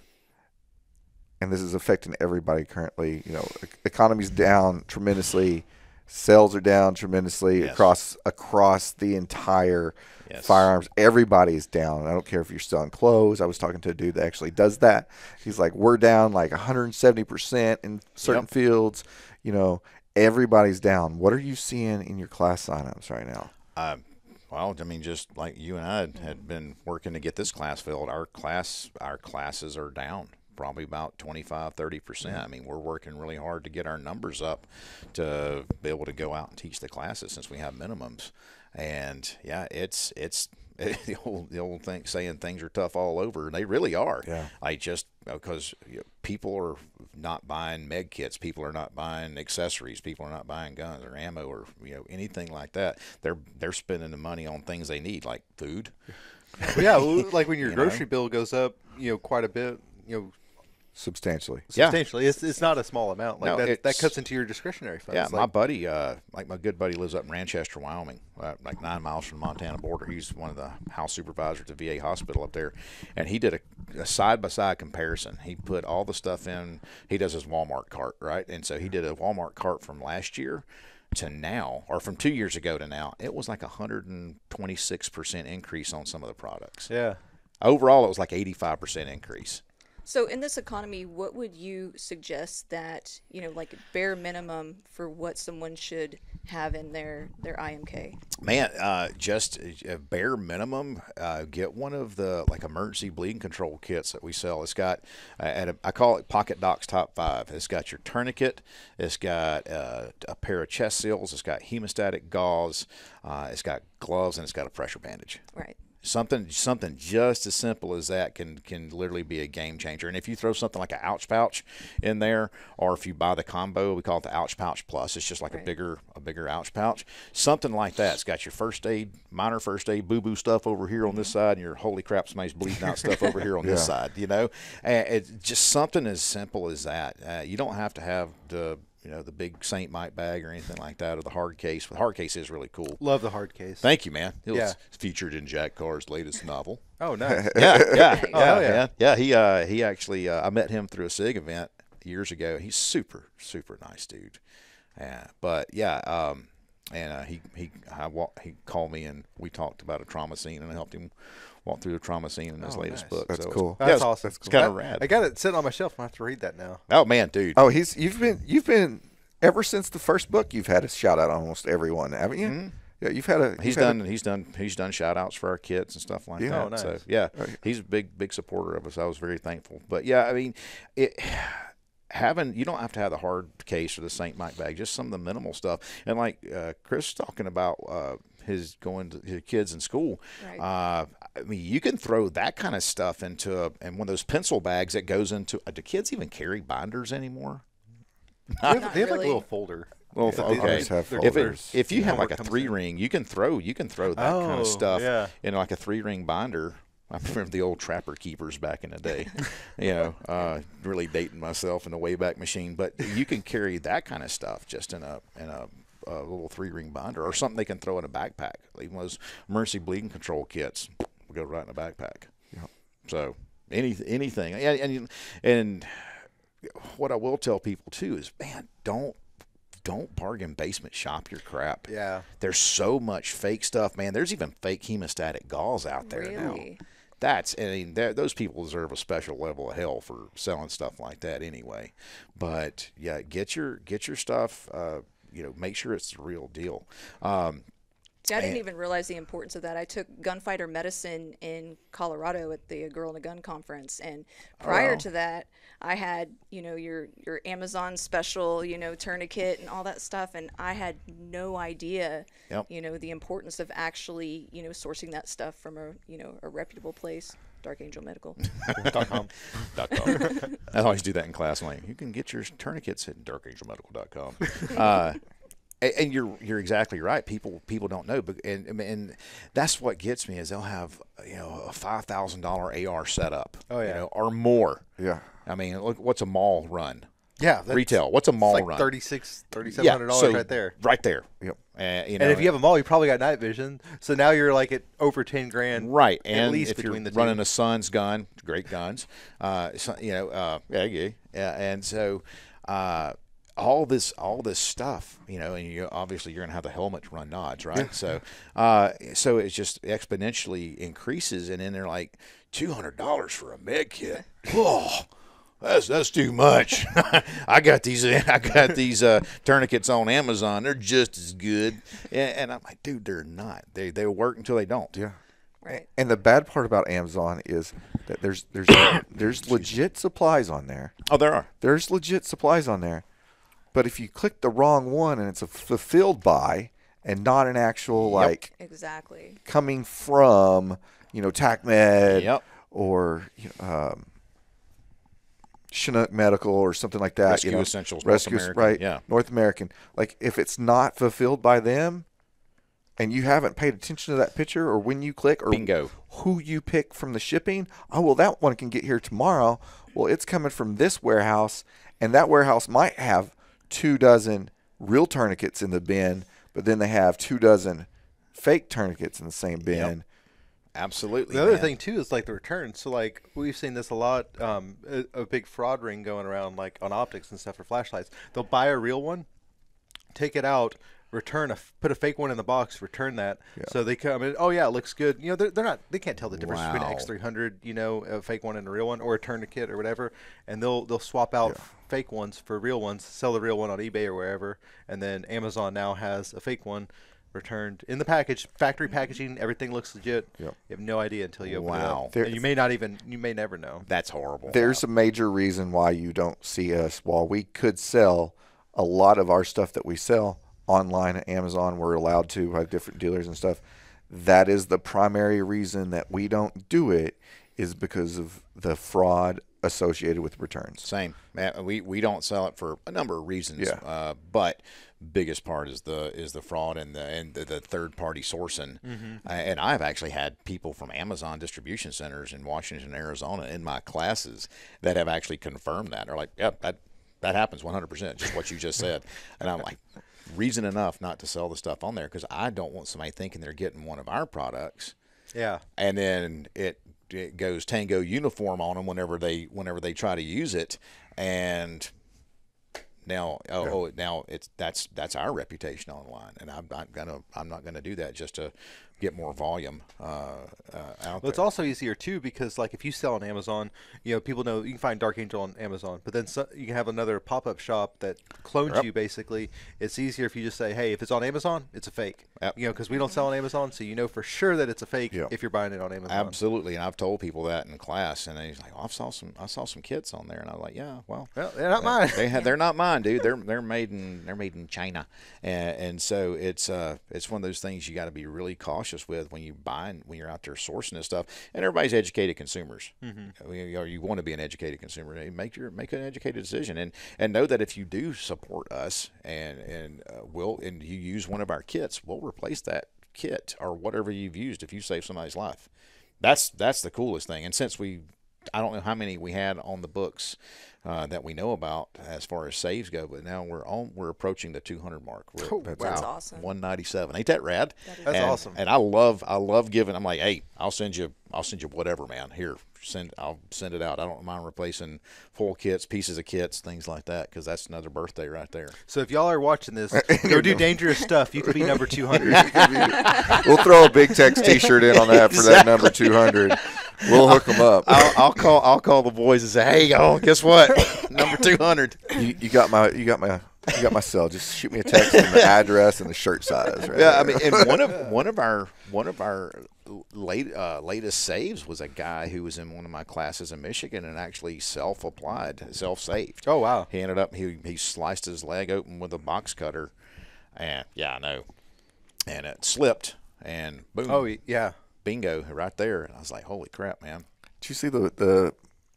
Speaker 3: and this is affecting everybody currently. You know, economy's down tremendously. Sales are down tremendously across the entire firearms. Everybody's down. I don't care if you're selling clothes. I was talking to a dude that actually does that. He's like, we're down like 170% in certain fields. You know, everybody's down. What are you seeing in your class signups right now?
Speaker 1: Well, I mean, just like you and I had been working to get this class filled, our classes are down. Probably about 25-30%. I mean, we're working really hard to get our numbers up to be able to go out and teach the classes since we have minimums. And yeah, it's the old thing saying things are tough all over. They really are. Yeah. I just because people are not buying med kits, people are not buying accessories, people are not buying guns or ammo or anything like that. They're spending the money on things they need like food.
Speaker 4: Yeah, like when your grocery bill goes up, quite a bit,
Speaker 3: Substantially.
Speaker 4: It's not a small amount. Like that cuts into your discretionary funds.
Speaker 1: Yeah, my buddy, my good buddy lives up in Manchester, Wyoming, like 9 miles from the Montana border. He's one of the house supervisors at the VA hospital up there. And he did a side-by-side comparison. He put all the stuff in. He does his Walmart cart, right? And so he did a Walmart cart from last year to now, or from 2 years ago to now. It was like 126% increase on some of the products.
Speaker 4: Yeah.
Speaker 1: Overall, it was like 85% increase.
Speaker 2: So in this economy, what would you suggest that, like bare minimum for what someone should have in their IMK?
Speaker 1: Man, just a bare minimum, get one of the like emergency bleeding control kits that we sell. It's got, I call it Pocket Doc's Top 5. It's got your tourniquet. It's got a pair of chest seals. It's got hemostatic gauze. It's got gloves, and it's got a pressure bandage.
Speaker 2: Right.
Speaker 1: Something just as simple as that can literally be a game changer. And if you throw something like an ouch pouch in there, or if you buy the combo, we call it the ouch pouch plus. It's just like a bigger ouch pouch. Something like that. It's got your first aid, minor first aid, boo-boo stuff over here on this side, and your holy crap, somebody's bleeding out stuff over here on this side. And it's just something as simple as that. You don't have to have the big St. Mike bag or anything like that, or the hard case. The hard case is really cool.
Speaker 4: Love the hard case.
Speaker 1: Thank you, man. It was featured in Jack Carr's latest novel.
Speaker 4: Oh, nice.
Speaker 1: Yeah. He actually, I met him through a SIG event years ago. He's super, super nice dude. he called me and we talked about a trauma scene, and I helped him walk through the trauma scene in his latest book.
Speaker 3: That's
Speaker 1: so
Speaker 3: cool.
Speaker 4: That's
Speaker 1: yeah,
Speaker 4: awesome.
Speaker 1: It's kind of rad.
Speaker 4: I got it sitting on my shelf. I have to read that now.
Speaker 1: Oh man, dude.
Speaker 3: Oh, you've been ever since the first book. You've had a shout out on almost everyone, haven't you?
Speaker 1: Mm-hmm.
Speaker 3: Yeah, you've had a.
Speaker 1: He's done shout outs for our kids and stuff like
Speaker 3: Yeah.
Speaker 1: that.
Speaker 4: Oh, nice.
Speaker 1: So yeah, he's a big supporter of us. I was very thankful. But yeah, I mean, you don't have to have the hard case or the St. Mike bag, just some of the minimal stuff. And like Chris was talking about his going to his kids in school.
Speaker 2: Right.
Speaker 1: I mean, you can throw that kind of stuff into and one of those pencil bags that goes into. Do kids even carry binders anymore?
Speaker 4: They have
Speaker 2: Not
Speaker 4: like a
Speaker 2: really.
Speaker 4: little folder.
Speaker 1: Well,
Speaker 4: Yeah,
Speaker 1: okay.
Speaker 3: others have
Speaker 4: They're-
Speaker 3: folders.
Speaker 1: If you have
Speaker 4: Homework
Speaker 1: like a
Speaker 4: comes
Speaker 1: 3-ring, you can throw that kind of stuff
Speaker 4: yeah.
Speaker 1: in like a 3-ring binder. I remember the old Trapper Keepers back in the day. Really dating myself in the Wayback Machine, but you can carry that kind of stuff just in a little 3-ring binder or something they can throw in a backpack. Even those Mercy bleeding control kits will go right in a backpack.
Speaker 3: Yep.
Speaker 1: So anything, and what I will tell people too is, man, don't bargain basement shop your crap.
Speaker 4: Yeah.
Speaker 1: There's so much fake stuff, man. There's even fake hemostatic gauze out there now.
Speaker 2: Really?
Speaker 1: Those people deserve a special level of hell for selling stuff like that anyway. But yeah, get your stuff. Make sure it's the real deal.
Speaker 2: See, I didn't even realize the importance of that. I took gunfighter medicine in Colorado at the Girl in a Gun conference, and prior to that, I had your Amazon special tourniquet and all that stuff, and I had no idea the importance of actually sourcing that stuff from a reputable place. DarkAngelMedical.com.
Speaker 1: I always do that in class. I'm like, you can get your tourniquets at DarkAngelMedical.com. And you're exactly right. People don't know, but and that's what gets me is they'll have a $5,000 AR setup, or more.
Speaker 3: Yeah.
Speaker 1: I mean, look, what's a mall run?
Speaker 4: Yeah.
Speaker 1: Retail. What's a mall
Speaker 4: like
Speaker 1: run?
Speaker 4: $3,700 right there.
Speaker 1: Right there.
Speaker 3: Yep.
Speaker 1: And
Speaker 4: if you have a mall, you probably got night vision. So now you're like at over 10 grand.
Speaker 1: right,
Speaker 4: At
Speaker 1: and
Speaker 4: least
Speaker 1: if
Speaker 4: between
Speaker 1: you're
Speaker 4: the
Speaker 1: running
Speaker 4: two.
Speaker 1: a Suns gun, great guns, and so. All this stuff, and obviously you're going to have the helmet run nods, right?
Speaker 3: Yeah.
Speaker 1: So it's just exponentially increases, and then they're like $200 for a med kit. Oh, that's too much. I got these tourniquets on Amazon. They're just as good, and I'm like, dude, they're not. They work until they don't.
Speaker 3: Yeah.
Speaker 2: Right.
Speaker 3: And the bad part about Amazon is that there's legit supplies on there.
Speaker 1: Oh, there are.
Speaker 3: There's legit supplies on there. But if you click the wrong one and it's a fulfilled by and not an actual
Speaker 2: Exactly.
Speaker 3: coming from TACMed
Speaker 1: Yep.
Speaker 3: or Chinook Medical or something like that.
Speaker 1: Rescue Essentials, North
Speaker 3: Rescue,
Speaker 1: American,
Speaker 3: right?
Speaker 1: yeah.
Speaker 3: North American. Like if it's not fulfilled by them, and you haven't paid attention to that picture or when you click or
Speaker 1: Bingo.
Speaker 3: who you pick from the shipping, that one can get here tomorrow. Well, it's coming from this warehouse, and that warehouse might have 24 real tourniquets in the bin, but then they have 24 fake tourniquets in the same bin.
Speaker 1: Yep. Absolutely.
Speaker 4: The other
Speaker 1: man.
Speaker 4: thing too is like the returns. So like we've seen this a lot, a big fraud ring going around like on optics and stuff for flashlights. They'll buy a real one, take it out, put a fake one in the box, return that.
Speaker 3: Yeah.
Speaker 4: So they come in, oh yeah, it looks good. They can't tell the difference between
Speaker 1: Wow.
Speaker 4: an X300, a fake one and a real one, or a tourniquet or whatever. And they'll swap out fake ones for real ones, sell the real one on eBay or wherever. And then Amazon now has a fake one returned in the package, factory packaging, everything looks legit.
Speaker 3: Yep.
Speaker 4: You have no idea until you open it
Speaker 1: Wow.
Speaker 4: up. And you may never know.
Speaker 1: That's horrible.
Speaker 3: There's a major reason why you don't see us. While we could sell a lot of our stuff that we sell online at Amazon, we're allowed to by different dealers and stuff. That is the primary reason that we don't do it, is because of the fraud associated with returns.
Speaker 1: Same. We don't sell it for a number of reasons.
Speaker 3: Yeah.
Speaker 1: But biggest part is the fraud and the third party sourcing.
Speaker 4: Mm-hmm.
Speaker 1: And I've actually had people from Amazon distribution centers in Washington, Arizona, in my classes that have actually confirmed that. They're like, "Yep, that happens 100%, just what you just said." And I'm like, reason enough not to sell the stuff on there, because I don't want somebody thinking they're getting one of our products.
Speaker 4: Yeah.
Speaker 1: And then it goes Tango uniform on them whenever they try to use it, and Now, now that's our reputation online, and I'm not gonna do that just to get more volume out
Speaker 4: Well,
Speaker 1: there.
Speaker 4: it's also easier too because, like, if you sell on Amazon, people know you can find Dark Angel on Amazon, but then you can have another pop-up shop that clones you. Basically, it's easier if you just say, "Hey, if it's on Amazon, it's a fake."
Speaker 1: Yep.
Speaker 4: Because we don't sell on Amazon, so you know for sure that it's a fake if you're buying it on Amazon.
Speaker 1: Absolutely, and I've told people that in class, and they're like, "I saw some kits on there," and I'm like, "Yeah, well,
Speaker 4: they're not mine.
Speaker 1: They're not mine, dude. They're made in China, and so it's one of those things you got to be really cautious with when you're out there sourcing this stuff. And everybody's educated consumers. Mm-hmm. You want to be an educated consumer. Make an educated decision, and know that if you do support us and you use one of our kits, we'll replace that kit or whatever you've used if you save somebody's life. That's the coolest thing. And since I don't know how many we had on the books that we know about as far as saves go, but now we're approaching the 200 mark.
Speaker 2: That's awesome.
Speaker 1: 197. Ain't that rad?
Speaker 4: That's awesome.
Speaker 1: And I love giving. I'm like, hey, I'll send you whatever, man. Here, I'll send it out. I don't mind replacing full kits, pieces of kits, things like that, because that's another birthday right there.
Speaker 4: So if y'all are watching this, go do dangerous stuff. You could be number 200.
Speaker 3: We'll throw a Big Tex T-shirt in on that for that number 200. We'll hook them up.
Speaker 1: I'll call the boys and say, hey, guess what? Number 200.
Speaker 3: You got my cell. Just shoot me a text and the address and the shirt size. Right
Speaker 1: Yeah,
Speaker 3: there.
Speaker 1: I mean, and one of our latest saves was a guy who was in one of my classes in Michigan and actually self-saved.
Speaker 4: Oh wow!
Speaker 1: He ended up he sliced his leg open with a box cutter, and I know, and it slipped, and boom.
Speaker 4: Oh yeah.
Speaker 1: Bingo, right there. And I was like, holy crap, man.
Speaker 3: Did you see the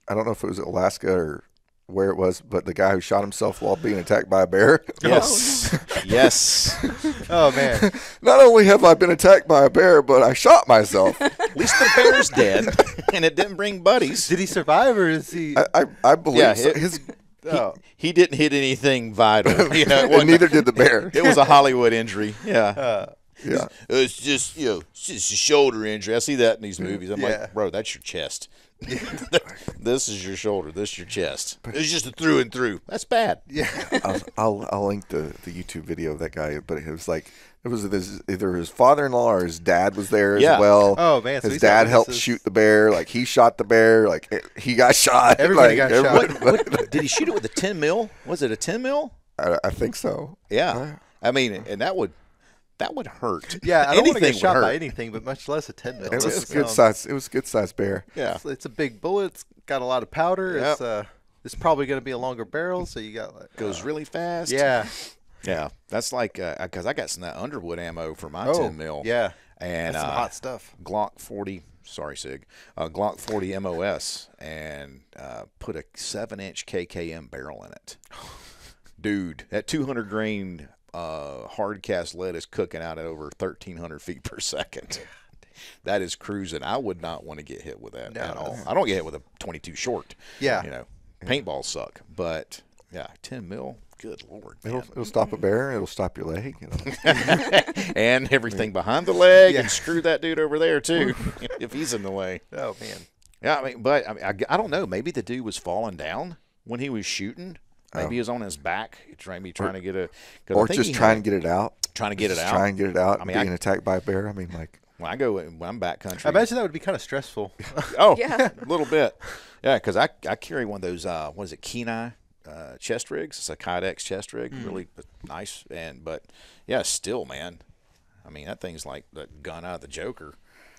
Speaker 3: I don't know if it was Alaska or where it was, but the guy who shot himself while being attacked by a bear?
Speaker 1: Yes. Yes.
Speaker 4: Oh, man.
Speaker 3: Not only have I been attacked by a bear, but I shot myself.
Speaker 1: At least the bear's dead, and it didn't bring buddies.
Speaker 4: Did he survive, or is he?
Speaker 3: I believe
Speaker 1: Yeah,
Speaker 3: so.
Speaker 1: He didn't hit anything vital. You know,
Speaker 3: And neither did the bear.
Speaker 1: it was a Hollywood injury. Yeah.
Speaker 3: Yeah.
Speaker 1: It's just a shoulder injury. I see that in these movies. I'm
Speaker 4: Yeah.
Speaker 1: like, bro, that's your chest. This is your shoulder. This is your chest. It's just a through and through. That's bad.
Speaker 4: Yeah.
Speaker 3: I'll link the YouTube video of that guy, but it was either his father-in-law or his dad was there as well.
Speaker 4: Oh man, so
Speaker 3: his dad helped shoot the bear. Like he shot the bear. Like he got shot.
Speaker 4: Everybody got shot.
Speaker 1: What, did he shoot it with a 10 mil? Was it a 10 mil?
Speaker 3: I think so.
Speaker 1: Yeah. I mean, and that would hurt.
Speaker 4: Yeah, I don't want to get
Speaker 1: would
Speaker 4: shot
Speaker 1: hurt.
Speaker 4: by anything, but much less a 10 mil.
Speaker 3: It was good size. It was a good size bear.
Speaker 1: Yeah.
Speaker 4: It's a big bullet. It's got a lot of powder.
Speaker 1: Yep.
Speaker 4: It's probably going to be a longer barrel, so you got like
Speaker 1: Goes really fast.
Speaker 4: Yeah.
Speaker 1: Yeah. That's like because I got some of that Underwood ammo for my 10 mil.
Speaker 4: Yeah.
Speaker 1: And
Speaker 4: That's some hot stuff.
Speaker 1: Glock 40. Sorry, Sig. Glock 40 MOS and put a 7-inch KKM barrel in it. Dude, that 200 grain hard cast lead is cooking out at over 1,300 feet per second. That is cruising. I would not want to get hit with that at all. I don't get hit with a 22 short.
Speaker 4: Yeah.
Speaker 1: You know, paintballs suck. But, yeah, 10 mil, good Lord. Man.
Speaker 3: It'll stop a bear. It'll stop your leg. You know.
Speaker 1: And everything behind the leg and screw that dude over there, too, if he's in the way.
Speaker 4: Oh man.
Speaker 1: Yeah, I don't know. Maybe the dude was falling down when he was shooting. Maybe he was on his back, trying to get a,
Speaker 3: or just trying to get it out.
Speaker 1: Trying to get it out.
Speaker 3: Trying to get it out.
Speaker 1: I mean,
Speaker 3: being attacked by a bear. I mean, like
Speaker 1: when I'm backcountry.
Speaker 4: I imagine that would be kind of stressful.
Speaker 1: Oh,
Speaker 2: Yeah.
Speaker 1: a little bit. Yeah, because I carry one of those. What is it, Kenai chest rigs? It's a Kydex chest rig, really nice. But yeah, still, man. I mean, that thing's like the gun out of the Joker,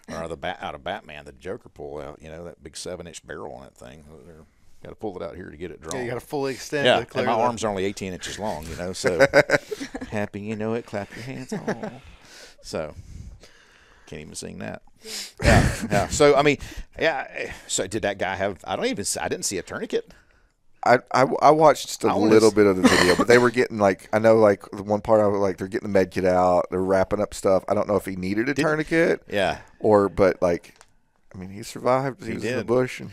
Speaker 1: or out of Batman. The Joker pull out. You know, that big 7-inch barrel on that thing. Got to pull it out here to get it drawn.
Speaker 4: Yeah, you got to fully extend.
Speaker 1: Yeah,
Speaker 4: to clear
Speaker 1: and my
Speaker 4: the-
Speaker 1: arms are only 18 inches long, you know, so happy you know it, clap your hands. Oh. So, can't even sing that. Yeah. So, I mean, so did that guy have, I didn't see a tourniquet.
Speaker 3: I watched just a little bit of the video, but they were getting I know the one part I was like they're getting the med kit out, they're wrapping up stuff. I don't know if he needed a tourniquet.
Speaker 1: Yeah.
Speaker 3: But I mean, he survived. He was in the bush and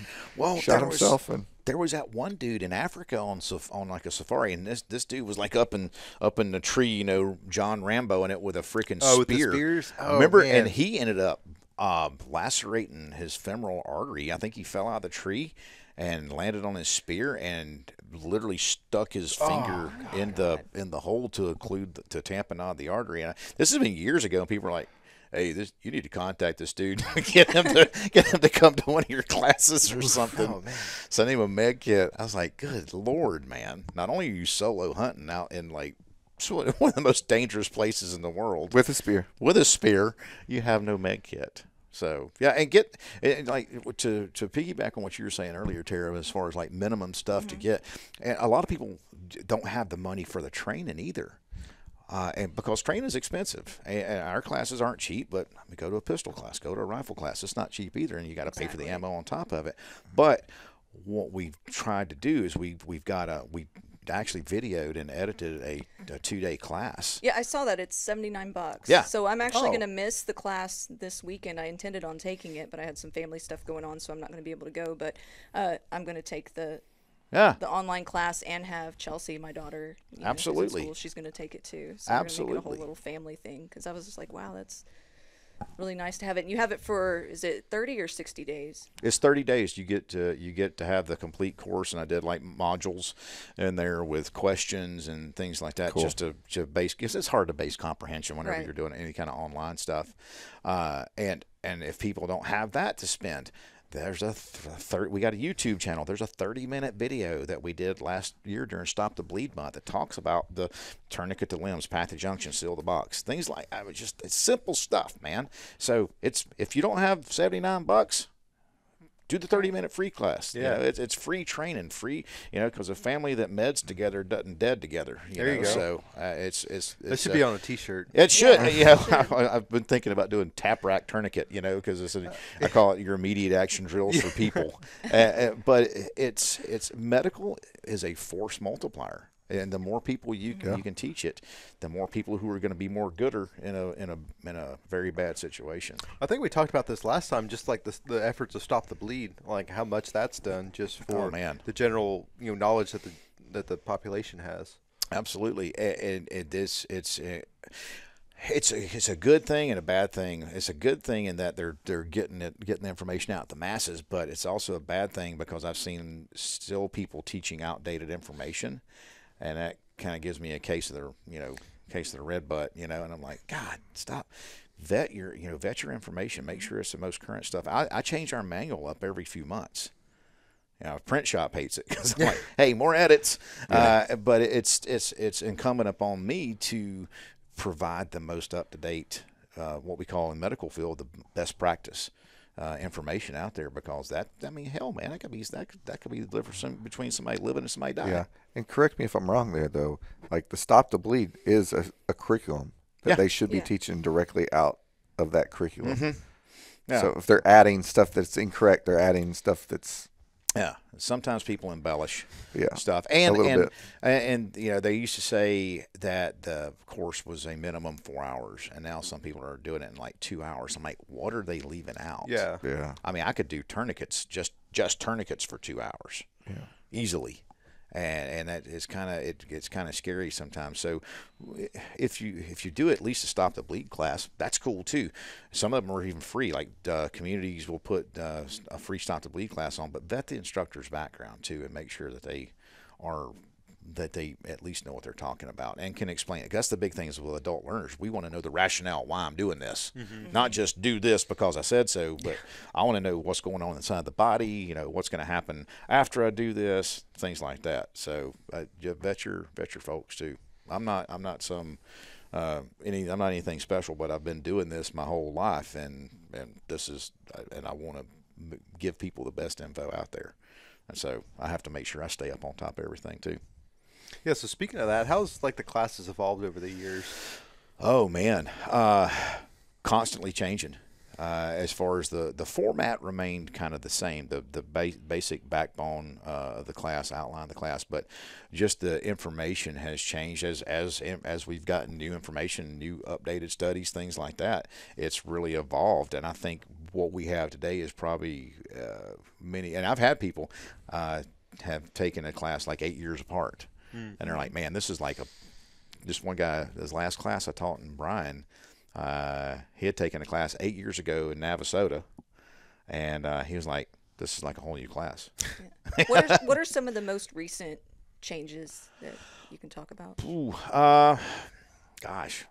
Speaker 3: shot himself. And
Speaker 1: there was that one dude in Africa on like a safari, and this dude was like up in the tree, you know, John Rambo in it with a freaking spear.
Speaker 4: with the spears? Oh,
Speaker 1: Remember?
Speaker 4: man.
Speaker 1: And he ended up lacerating his femoral artery. I think he fell out of the tree and landed on his spear and literally stuck his finger in the hole to tamponade the artery. And this has been years ago, and people are like, "Hey, you need to contact this dude, get him to come to one of your classes or something."
Speaker 4: Oh, man.
Speaker 1: Send him a med kit. I was like, "Good Lord, man! Not only are you solo hunting out in like one of the most dangerous places in the world
Speaker 3: With a spear.
Speaker 1: you have no med kit." So yeah, and like to piggyback on what you were saying earlier, Tara, as far as like minimum stuff to get, and a lot of people don't have the money for the training either. And because training is expensive, and our classes aren't cheap, but we go to a pistol class, go to a rifle class. It's not cheap either, and you got to pay for the ammo on top of it. But what we've tried to do is we actually videoed and edited a 2-day class.
Speaker 2: Yeah, I saw that. It's $79.
Speaker 1: Yeah.
Speaker 2: So I'm actually going to miss the class this weekend. I intended on taking it, but I had some family stuff going on, so I'm not going to be able to go. But I'm going to take the online class and have Chelsea, my daughter,
Speaker 1: Absolutely.
Speaker 2: who's in school, she's going to take it too. So we're going to make it a whole
Speaker 1: Absolutely.
Speaker 2: little family thing, because I was just like, wow, that's really nice to have it. And you have it for, is it 30 or 60 days?
Speaker 1: It's 30 days. You get to have the complete course, and I did like modules in there with questions and things like that, just to base, because it's hard to base comprehension whenever you're doing any kind of online stuff. And if people don't have that to spend, there's we got a YouTube channel. There's a 30-minute video that we did last year during Stop the Bleed Month that talks about the tourniquet to limbs, path to junction, seal the box, things like that. It's simple stuff, man. So if you don't have $79, do the 30-minute free class.
Speaker 4: Yeah.
Speaker 1: It's free training, free. Because a family that meds together doesn't dead together.
Speaker 4: There you go.
Speaker 1: So it's
Speaker 4: That should be on a T-shirt.
Speaker 1: It should. I've been thinking about doing tap rack tourniquet. Because I call it your immediate action drills for people. But it's medical is a force multiplier. And the more people you can teach it, the more people who are going to be more gooder in a very bad situation.
Speaker 4: I think we talked about this last time, just like the efforts to stop the bleed, like how much that's done just for the general knowledge that the population has.
Speaker 1: Absolutely, and it's a good thing and a bad thing. It's a good thing in that they're getting the information out to the masses, but it's also a bad thing because I've seen still people teaching outdated information. And that kind of gives me a case of the red butt, and I'm like, God, stop. Vet your information. Make sure it's the most current stuff. I change our manual up every few months. Print shop hates it because I'm like, hey, more edits. But it's incumbent upon me to provide the most up to date, what we call in medical field the best practice information out there, because hell, man, that could be the difference between somebody living and somebody dying.
Speaker 3: Yeah, and correct me if I'm wrong there, though. Like the Stop the Bleed is a curriculum that they should be teaching directly out of that curriculum.
Speaker 1: Mm-hmm. Yeah.
Speaker 3: So if they're adding stuff that's incorrect, they're adding stuff that's
Speaker 1: sometimes people embellish stuff,
Speaker 3: a little bit.
Speaker 1: And they used to say that the course was a minimum 4 hours, and now some people are doing it in like 2 hours. I'm like, what are they leaving out?
Speaker 3: Yeah.
Speaker 1: I mean, I could do tourniquets, just tourniquets for 2 hours, easily. And that is it's kind of scary sometimes. So if you do at least a Stop the Bleed class, that's cool too. Some of them are even free. Like communities will put a free Stop the Bleed class on, but vet the instructor's background too, and make sure that they at least know what they're talking about and can explain it. That's the big thing is with adult learners. We want to know the rationale why I'm doing this, not just do this because I said so, but I want to know what's going on inside the body. What's going to happen after I do this, things like that. So vet your folks too. I'm not anything special, but I've been doing this my whole life, and I want to give people the best info out there. And so I have to make sure I stay up on top of everything too.
Speaker 4: Yeah. So speaking of that, how's the classes evolved over the years?
Speaker 1: Oh man, constantly changing. As far as the format remained kind of the same, the basic backbone of the class, outline of the class, but just the information has changed as we've gotten new information, new updated studies, things like that. It's really evolved, and I think what we have today is probably many. And I've had people have taken a class like 8 years apart, and they're like, "Man, this is like just one guy. His last class I taught in Bryan." He had taken a class 8 years ago in Navasota, and he was like, "This is like a whole new class."
Speaker 2: What are some of the most recent changes that you can talk about?
Speaker 1: Ooh, gosh,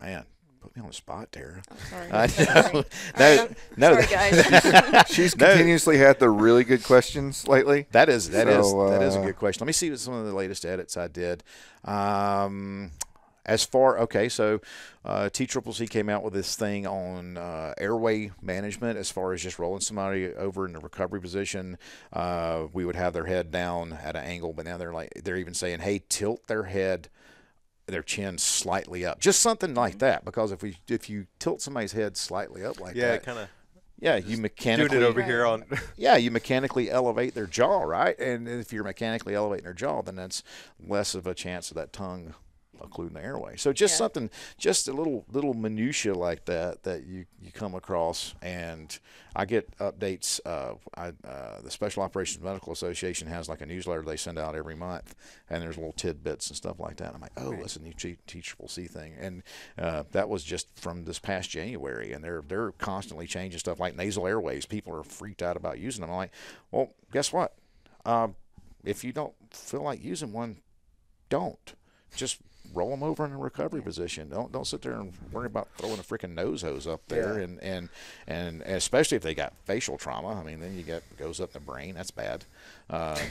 Speaker 1: man, put me on the spot, Tara.
Speaker 2: I'm sorry.
Speaker 1: I
Speaker 2: Sorry.
Speaker 1: know.
Speaker 2: All right,
Speaker 1: No,
Speaker 2: sorry, guys.
Speaker 3: She's continuously had the really good questions lately.
Speaker 1: That is a
Speaker 3: So,
Speaker 1: good question. Let me see what some of the latest edits I did. As far so TCCC came out with this thing on airway management. As far as just rolling somebody over in the recovery position, we would have their head down at an angle, but now they're even saying, hey, tilt their head, their chin slightly up, just something like that. Because if you tilt somebody's head slightly up like that,
Speaker 4: kind of.
Speaker 1: yeah, you mechanically
Speaker 4: Doing it over here on.
Speaker 1: yeah, you mechanically elevate their jaw, right? And if you're mechanically elevating their jaw, then that's less of a chance of that tongue occluding the airway. So just something, just a little minutia like that you come across. And I get updates. The Special Operations Medical Association has like a newsletter they send out every month, and there's little tidbits and stuff like that. I'm like, oh, that's a new TCCC thing. And that was just from this past January, and they're constantly changing stuff like nasal airways. People are freaked out about using them. I'm like, well, guess what? If you don't feel like using one, don't. Just roll them over in a recovery position. Don't sit there and worry about throwing a freaking nose hose up there, and especially if they got facial trauma. I mean, then goes up in the brain. That's bad.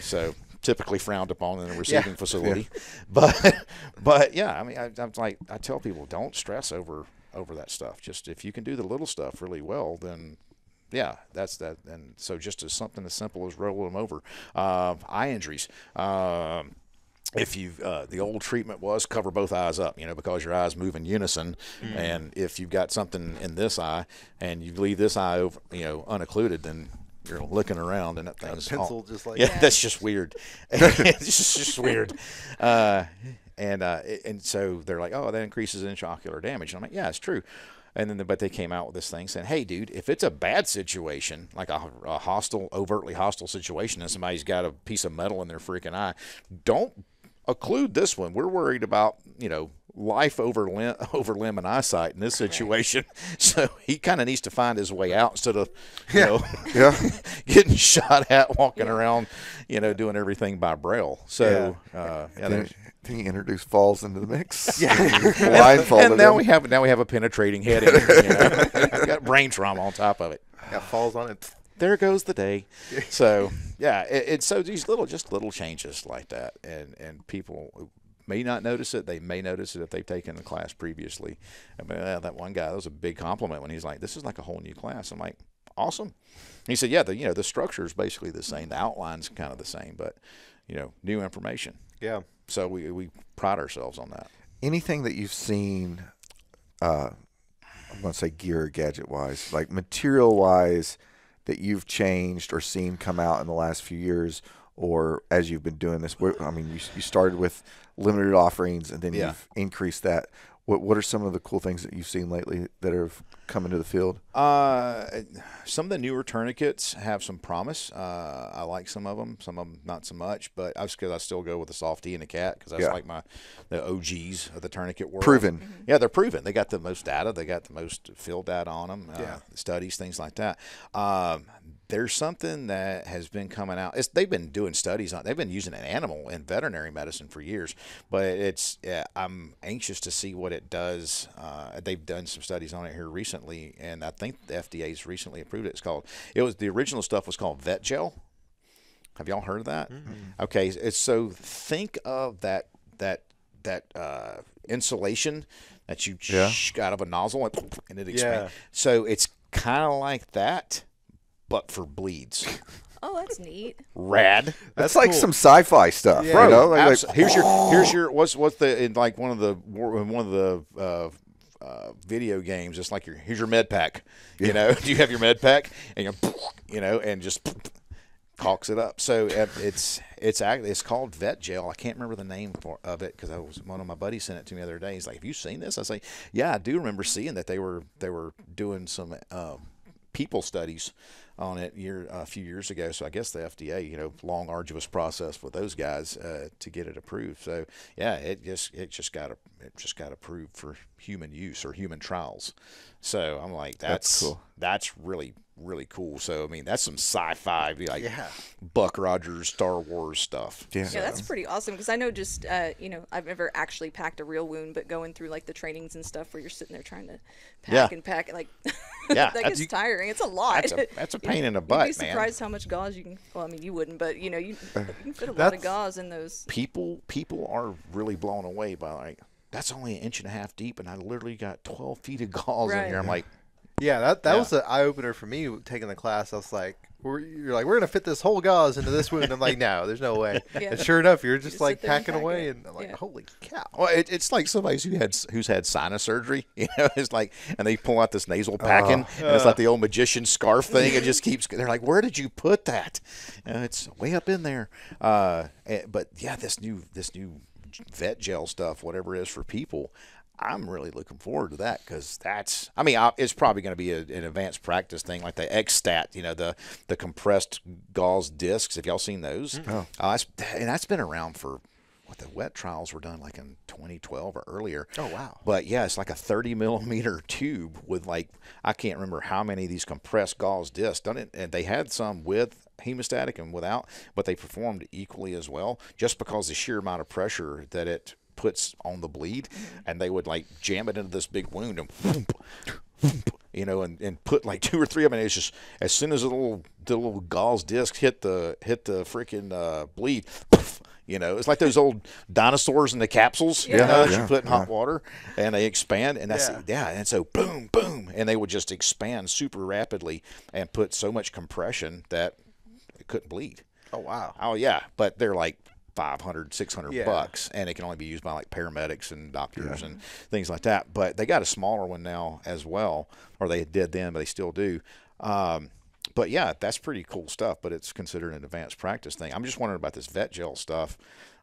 Speaker 1: So typically frowned upon in a receiving facility. But yeah, I mean, I'm like, I tell people, don't stress over that stuff. Just if you can do the little stuff really well, then yeah, that's that. And so just as something as simple as rolling them over. Eye injuries. If you the old treatment was cover both eyes up, because your eyes move in unison, and if you've got something in this eye and you leave this eye over, unoccluded, then you're looking around and that thing's
Speaker 4: pencil just like
Speaker 1: that's just weird. It's just weird. And so they're like, oh, that increases intraocular damage. And I'm like, yeah, it's true. And then, but they came out with this thing saying, hey, dude, if it's a bad situation, like a overtly hostile situation, and somebody's got a piece of metal in their freaking eye, don't occlude this one. We're worried about, life over limb and eyesight in this situation. So he kind of needs to find his way out instead of, getting shot at, walking around, doing everything by braille. So,
Speaker 3: Then you introduce falls into the mix.
Speaker 1: and now we have a penetrating headache. Got brain trauma on top of it.
Speaker 4: Got falls on it.
Speaker 1: There goes the day. So yeah, it's so these little changes like that, and people may not notice it. They may notice it if they've taken the class previously. I mean, that one guy, that was a big compliment when he's like, "This is like a whole new class." I'm like, "Awesome." And he said, "Yeah, the structure is basically the same. The outline's kind of the same, but new information."
Speaker 4: Yeah.
Speaker 1: So we pride ourselves on that.
Speaker 3: Anything that you've seen, I'm going to say gear or gadget wise, like material wise, that you've changed or seen come out in the last few years, or as you've been doing this? I mean, you started with limited offerings, and then you've increased that. What are some of the cool things that you've seen lately that have come into the field?
Speaker 1: Some of the newer tourniquets have some promise. I like some of them not so much, but because I still go with the Softy and the Cat, because that's like the OGs of the tourniquet world.
Speaker 3: Proven.
Speaker 2: Mm-hmm.
Speaker 1: Yeah, they're proven. They got the most data. They got the most field data on them, studies, things like that. There's something that has been coming out. They've been doing studies on. They've been using an animal in veterinary medicine for years, but I'm anxious to see what it does. They've done some studies on it here recently, and I think the FDA's recently approved it. The original stuff was called vet gel. Have y'all heard of that? Mm-hmm. Okay, so think of that insulation that you out of a nozzle and it expands. So it's kind of like that, but for bleeds.
Speaker 2: Oh, that's neat.
Speaker 1: Rad.
Speaker 3: That's like some sci-fi stuff,
Speaker 1: bro.
Speaker 3: Like,
Speaker 1: here's your what's the in like one of the video games. It's like here's your med pack. Do you have your med pack and and just caulks it up. So it's called vet gel. I can't remember the name of it because one of my buddies sent it to me the other day. He's like, "Have you seen this?" I say, "Yeah, I do remember seeing that they were doing some people studies on it a few years ago." So I guess the FDA, long arduous process with those guys to get it approved. So yeah, it just got approved for human use or human trials. So I'm like, that's cool. That's really really cool. So I mean, that's some sci-fi, like
Speaker 4: Yeah.
Speaker 1: Buck Rogers, Star Wars stuff.
Speaker 3: Yeah.
Speaker 2: Yeah, that's pretty awesome because I know just I've never actually packed a real wound, but going through like the trainings and stuff where you're sitting there trying to pack and pack, like
Speaker 1: Yeah,
Speaker 2: that gets tiring. It's a lot.
Speaker 1: That's a pain in the butt, man.
Speaker 2: You'd be surprised how much gauze you can. Well, I mean, you wouldn't, but you can fit a lot of gauze in those.
Speaker 1: People are really blown away by like that's only 1.5 inches deep, and I literally got 12 feet of gauze in here. I'm like,
Speaker 4: Yeah, that was an eye opener for me taking the class. I was like, you're like, we're gonna fit this whole gauze into this wound. I'm like, no, there's no way.
Speaker 2: Yeah.
Speaker 4: And sure enough, you're just
Speaker 2: just
Speaker 4: like
Speaker 2: sit there and
Speaker 4: packing
Speaker 2: pack
Speaker 4: away,
Speaker 2: it.
Speaker 4: and I'm like,
Speaker 2: Yeah.
Speaker 4: holy cow.
Speaker 1: well, it's like somebody who's had sinus surgery, it's like, and they pull out this nasal packing, and it's like the old magician scarf thing. It just keeps. They're like, where did you put that? It's way up in there. But yeah, this new vet gel stuff, whatever it is for people. I'm really looking forward to that because it's probably going to be an advanced practice thing like the X-Stat, the compressed gauze discs. Have y'all seen those?
Speaker 3: Oh.
Speaker 1: That's been around for the wet trials were done like in 2012 or earlier.
Speaker 4: Oh, wow.
Speaker 1: But yeah, it's like a 30 millimeter tube with like, I can't remember how many of these compressed gauze discs done it. And they had some with hemostatic and without, but they performed equally as well just because the sheer amount of pressure that it puts on the bleed, and they would like jam it into this big wound and put like 2 or 3 of them. And it's just as soon as the little gauze disc hit the freaking bleed, it's like those old dinosaurs in the capsules, that you put in hot water, and they expand, and that's and so boom, boom, and they would just expand super rapidly and put so much compression that it couldn't bleed.
Speaker 4: Oh, wow.
Speaker 1: Oh yeah, but they're like $500-$600, and it can only be used by like paramedics and doctors and things like that. But they got a smaller one now as well, or they did then, but they still do. But yeah, that's pretty cool stuff. But it's considered an advanced practice thing. I'm just wondering about this vet gel stuff,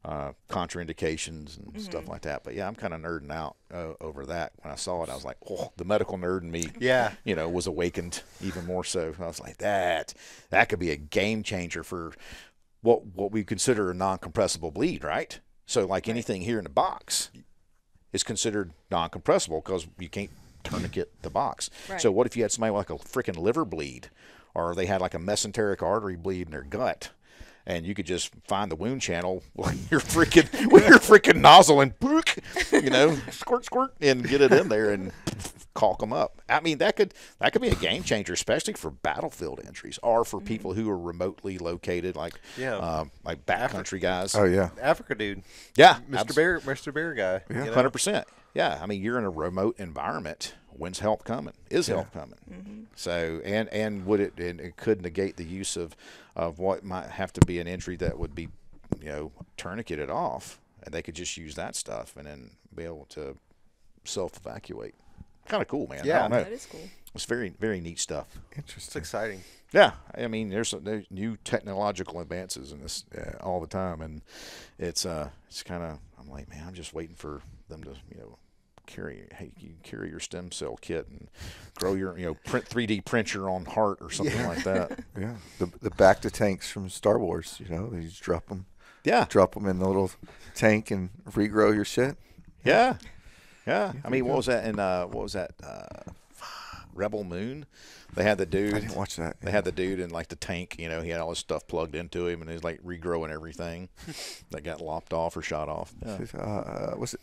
Speaker 1: contraindications and stuff like that. But yeah, I'm kind of nerding out over that. When I saw it, I was like, oh, the medical nerd in me, was awakened even more so. I was like, that could be a game changer for what we consider a non-compressible bleed, right? So like anything here in the box is considered non-compressible because you can't tourniquet the box.
Speaker 2: Right.
Speaker 1: So what if you had somebody with like a freaking liver bleed, or they had like a mesenteric artery bleed in their gut, and you could just find the wound channel with your freaking nozzle and squirt, squirt, and get it in there and caulk them up. I mean, that could be a game changer, especially for battlefield injuries or for people who are remotely located, like backcountry guys.
Speaker 3: Oh yeah,
Speaker 4: Africa dude.
Speaker 1: Yeah,
Speaker 4: Mr. Bear guy.
Speaker 3: Yeah.
Speaker 1: 100%. Yeah, I mean, you're in a remote environment. When's help coming? Is help coming? Mm-hmm. So, and it could negate the use of what might have to be an injury that would be, tourniqueted off, and they could just use that stuff and then be able to self-evacuate. Kind of cool, man.
Speaker 4: Yeah,
Speaker 1: I don't know.
Speaker 2: That is cool.
Speaker 1: It's very, very neat stuff.
Speaker 4: It's
Speaker 3: interesting.
Speaker 4: exciting.
Speaker 1: Yeah, I mean, there's new technological advances in this all the time, and it's kind of, I'm like, man, I'm just waiting for them to carry your stem cell kit and grow your 3D print your own heart or something like that.
Speaker 3: Yeah, the back to tanks from Star Wars. They just drop them.
Speaker 1: Yeah,
Speaker 3: drop them in the little tank and regrow your shit.
Speaker 1: Yeah. I mean, what was that? Rebel Moon. They had the dude.
Speaker 3: I didn't watch that.
Speaker 1: They had the dude in like the tank. He had all this stuff plugged into him, and he's like regrowing everything that got lopped off or shot off. Yeah.
Speaker 3: Was it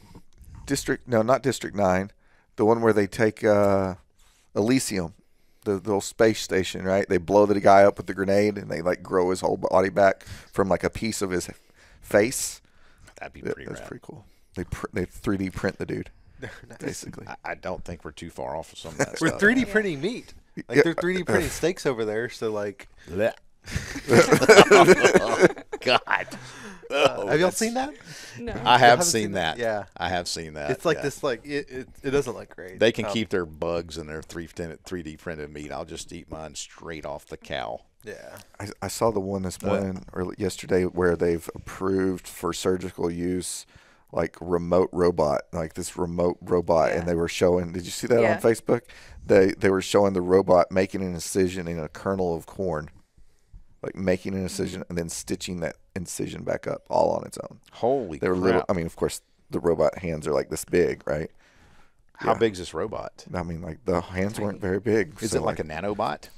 Speaker 3: not District 9, the one where they take Elysium, the little space station, right? They blow the guy up with the grenade, and they like grow his whole body back from like a piece of his face.
Speaker 1: That'd be pretty rad.
Speaker 3: That's pretty cool. They 3D print the dude. Basically,
Speaker 1: I don't think we're too far off of some of that
Speaker 4: We're
Speaker 1: stuff.
Speaker 4: 3D printing meat. Like they're 3D printing steaks over there. So like,
Speaker 1: Blech. God.
Speaker 4: have y'all seen that?
Speaker 2: No.
Speaker 1: I have
Speaker 4: haven't
Speaker 1: seen that.
Speaker 4: Yeah.
Speaker 1: I have seen that.
Speaker 4: It's like
Speaker 1: yeah.
Speaker 4: this. Like it doesn't look great.
Speaker 1: They can keep their bugs and their 3D printed meat. I'll just eat mine straight off the cow.
Speaker 4: Yeah.
Speaker 3: I saw the one this morning or yesterday where they've approved for surgical use, like remote robot, and they were showing. Did you see that on Facebook? They were showing the robot making an incision in a kernel of corn, like making an incision and then stitching that incision back up all on its own.
Speaker 1: Holy
Speaker 3: They were
Speaker 1: crap.
Speaker 3: little. I mean, of course, the robot hands are like this big, right?
Speaker 1: How big's this robot?
Speaker 3: I mean, like the hands weren't very big.
Speaker 1: Is
Speaker 3: so
Speaker 1: it like a nanobot?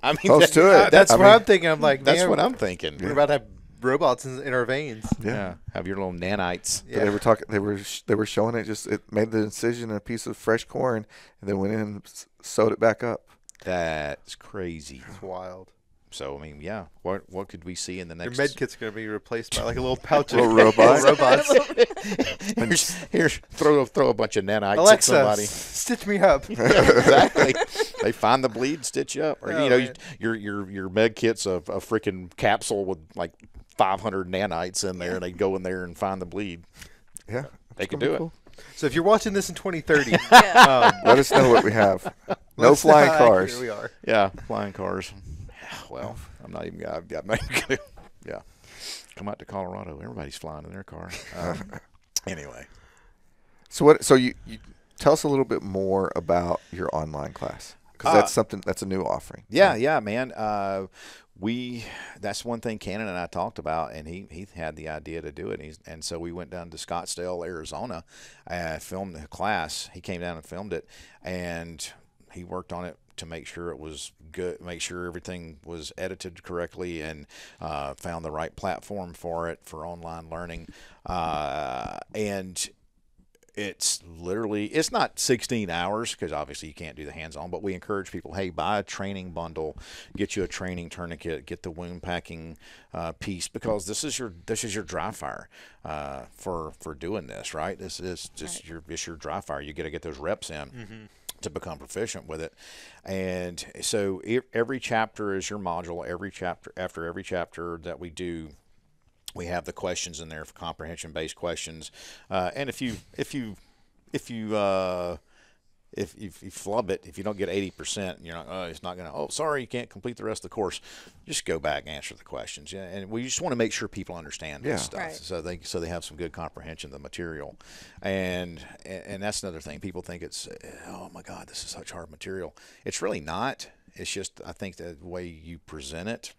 Speaker 1: I mean,
Speaker 3: Close to it.
Speaker 4: That's
Speaker 3: I
Speaker 4: what
Speaker 3: mean,
Speaker 4: I'm thinking. I'm like,
Speaker 1: that's
Speaker 4: man,
Speaker 1: what I'm thinking.
Speaker 4: we're about to have robots in our veins.
Speaker 1: Yeah, have your little nanites.
Speaker 3: They were talking. They were showing it. Just it made the incision in a piece of fresh corn, and then went in and sewed it back up.
Speaker 1: That's crazy.
Speaker 4: It's wild.
Speaker 1: So I mean, yeah. What could we see in the
Speaker 4: Your
Speaker 1: next?
Speaker 4: med kit's going to be replaced by like a little pouch of
Speaker 3: Little robots.
Speaker 4: robots.
Speaker 1: Here's throw a bunch of nanites at
Speaker 4: Alexa,
Speaker 1: somebody.
Speaker 4: stitch me up.
Speaker 1: Exactly. They find the bleed, stitch you up, or
Speaker 4: Oh,
Speaker 1: you know,
Speaker 4: man.
Speaker 1: your med kit's a freaking capsule with like 500 nanites in there, and they go in there and find the bleed.
Speaker 3: Yeah,
Speaker 1: They can do it.
Speaker 4: So if you're watching this in 2030,
Speaker 2: Yeah.
Speaker 3: Let us know what we have.
Speaker 4: let
Speaker 3: No
Speaker 4: us know
Speaker 3: flying
Speaker 4: how
Speaker 3: cars.
Speaker 4: accurate we are.
Speaker 1: Yeah, flying cars. Well, I'm not even. I've got my. Yeah, come out to Colorado. Everybody's flying in their car. Anyway.
Speaker 3: So what? So you tell us a little bit more about your online class, because that's a new offering.
Speaker 1: Yeah, man. That's one thing Cannon and I talked about, and he had the idea to do it, and so we went down to Scottsdale, Arizona, filmed the class. He came down and filmed it, and he worked on it to make sure it was good, make sure everything was edited correctly, and found the right platform for it for online learning, and it's not 16 hours, because obviously you can't do the hands-on, but we encourage people, hey, buy a training bundle, get you a training tourniquet, get the wound packing piece, because this is your dry fire for doing this, right? This is just your dry fire. You got to get those reps in to become proficient with it. And so every chapter is your module. After every chapter that we do, we have the questions in there for comprehension-based questions, and if you flub it, if you don't get 80%, you're not. It's not going to. Oh, sorry, you can't complete the rest of the course. Just go back and answer the questions. Yeah, and we just want to make sure people understand this stuff,
Speaker 2: Right.
Speaker 1: so they have some good comprehension of the material, and that's another thing. People think it's, oh my God, this is such hard material. It's really not. It's just, I think the way you present it,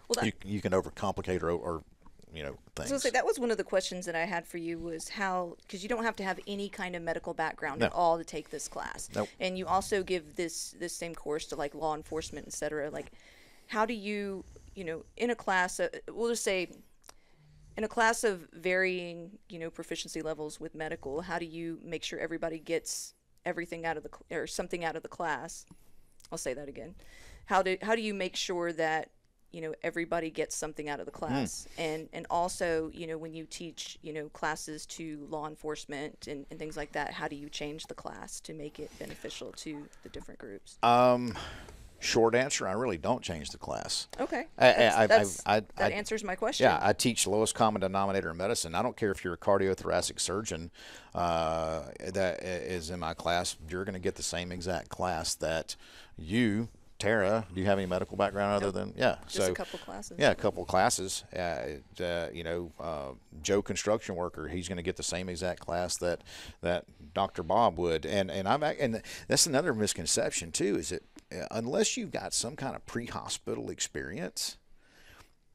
Speaker 2: Well,
Speaker 1: you can overcomplicate or things.
Speaker 2: I was gonna say, that was one of the questions that I had for you, was how, because you don't have to have any kind of medical background at all to take this class.
Speaker 1: Nope.
Speaker 2: And you also give this same course to like law enforcement, et cetera. Like, how do you, in a class, we'll just say, in a class of varying, proficiency levels with medical, how do you make sure everybody gets everything out of or something out of the class? I'll say that again. How do you make sure that everybody gets something out of the class? And also, when you teach, classes to law enforcement and things like that, how do you change the class to make it beneficial to the different groups?
Speaker 1: Short answer, I really don't change the class.
Speaker 2: Okay.
Speaker 1: That
Speaker 2: That answers my question.
Speaker 1: Yeah, I teach lowest common denominator in medicine. I don't care if you're a cardiothoracic surgeon that is in my class. You're going to get the same exact class that you, Tara, do you have any medical background other than
Speaker 2: Just a couple classes.
Speaker 1: Yeah, a couple classes. Joe, construction worker, he's going to get the same exact class that Dr. Bob would. And that's another misconception too, is that unless you've got some kind of pre-hospital experience,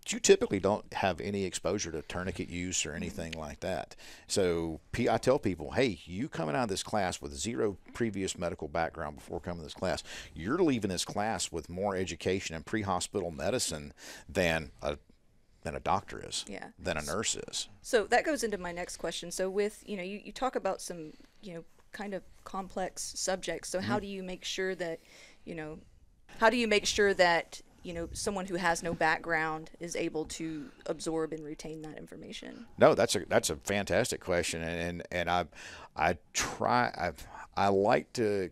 Speaker 1: you typically don't have any exposure to tourniquet use or anything like that. So I tell people, hey, you coming out of this class with zero previous medical background before coming to this class, you're leaving this class with more education in pre-hospital medicine than a doctor is, than a nurse is.
Speaker 2: So that goes into my next question. So with, you talk about some, kind of complex subjects. So how do you make sure that, someone who has no background is able to absorb and retain that information?
Speaker 1: No, that's a fantastic question, and I like to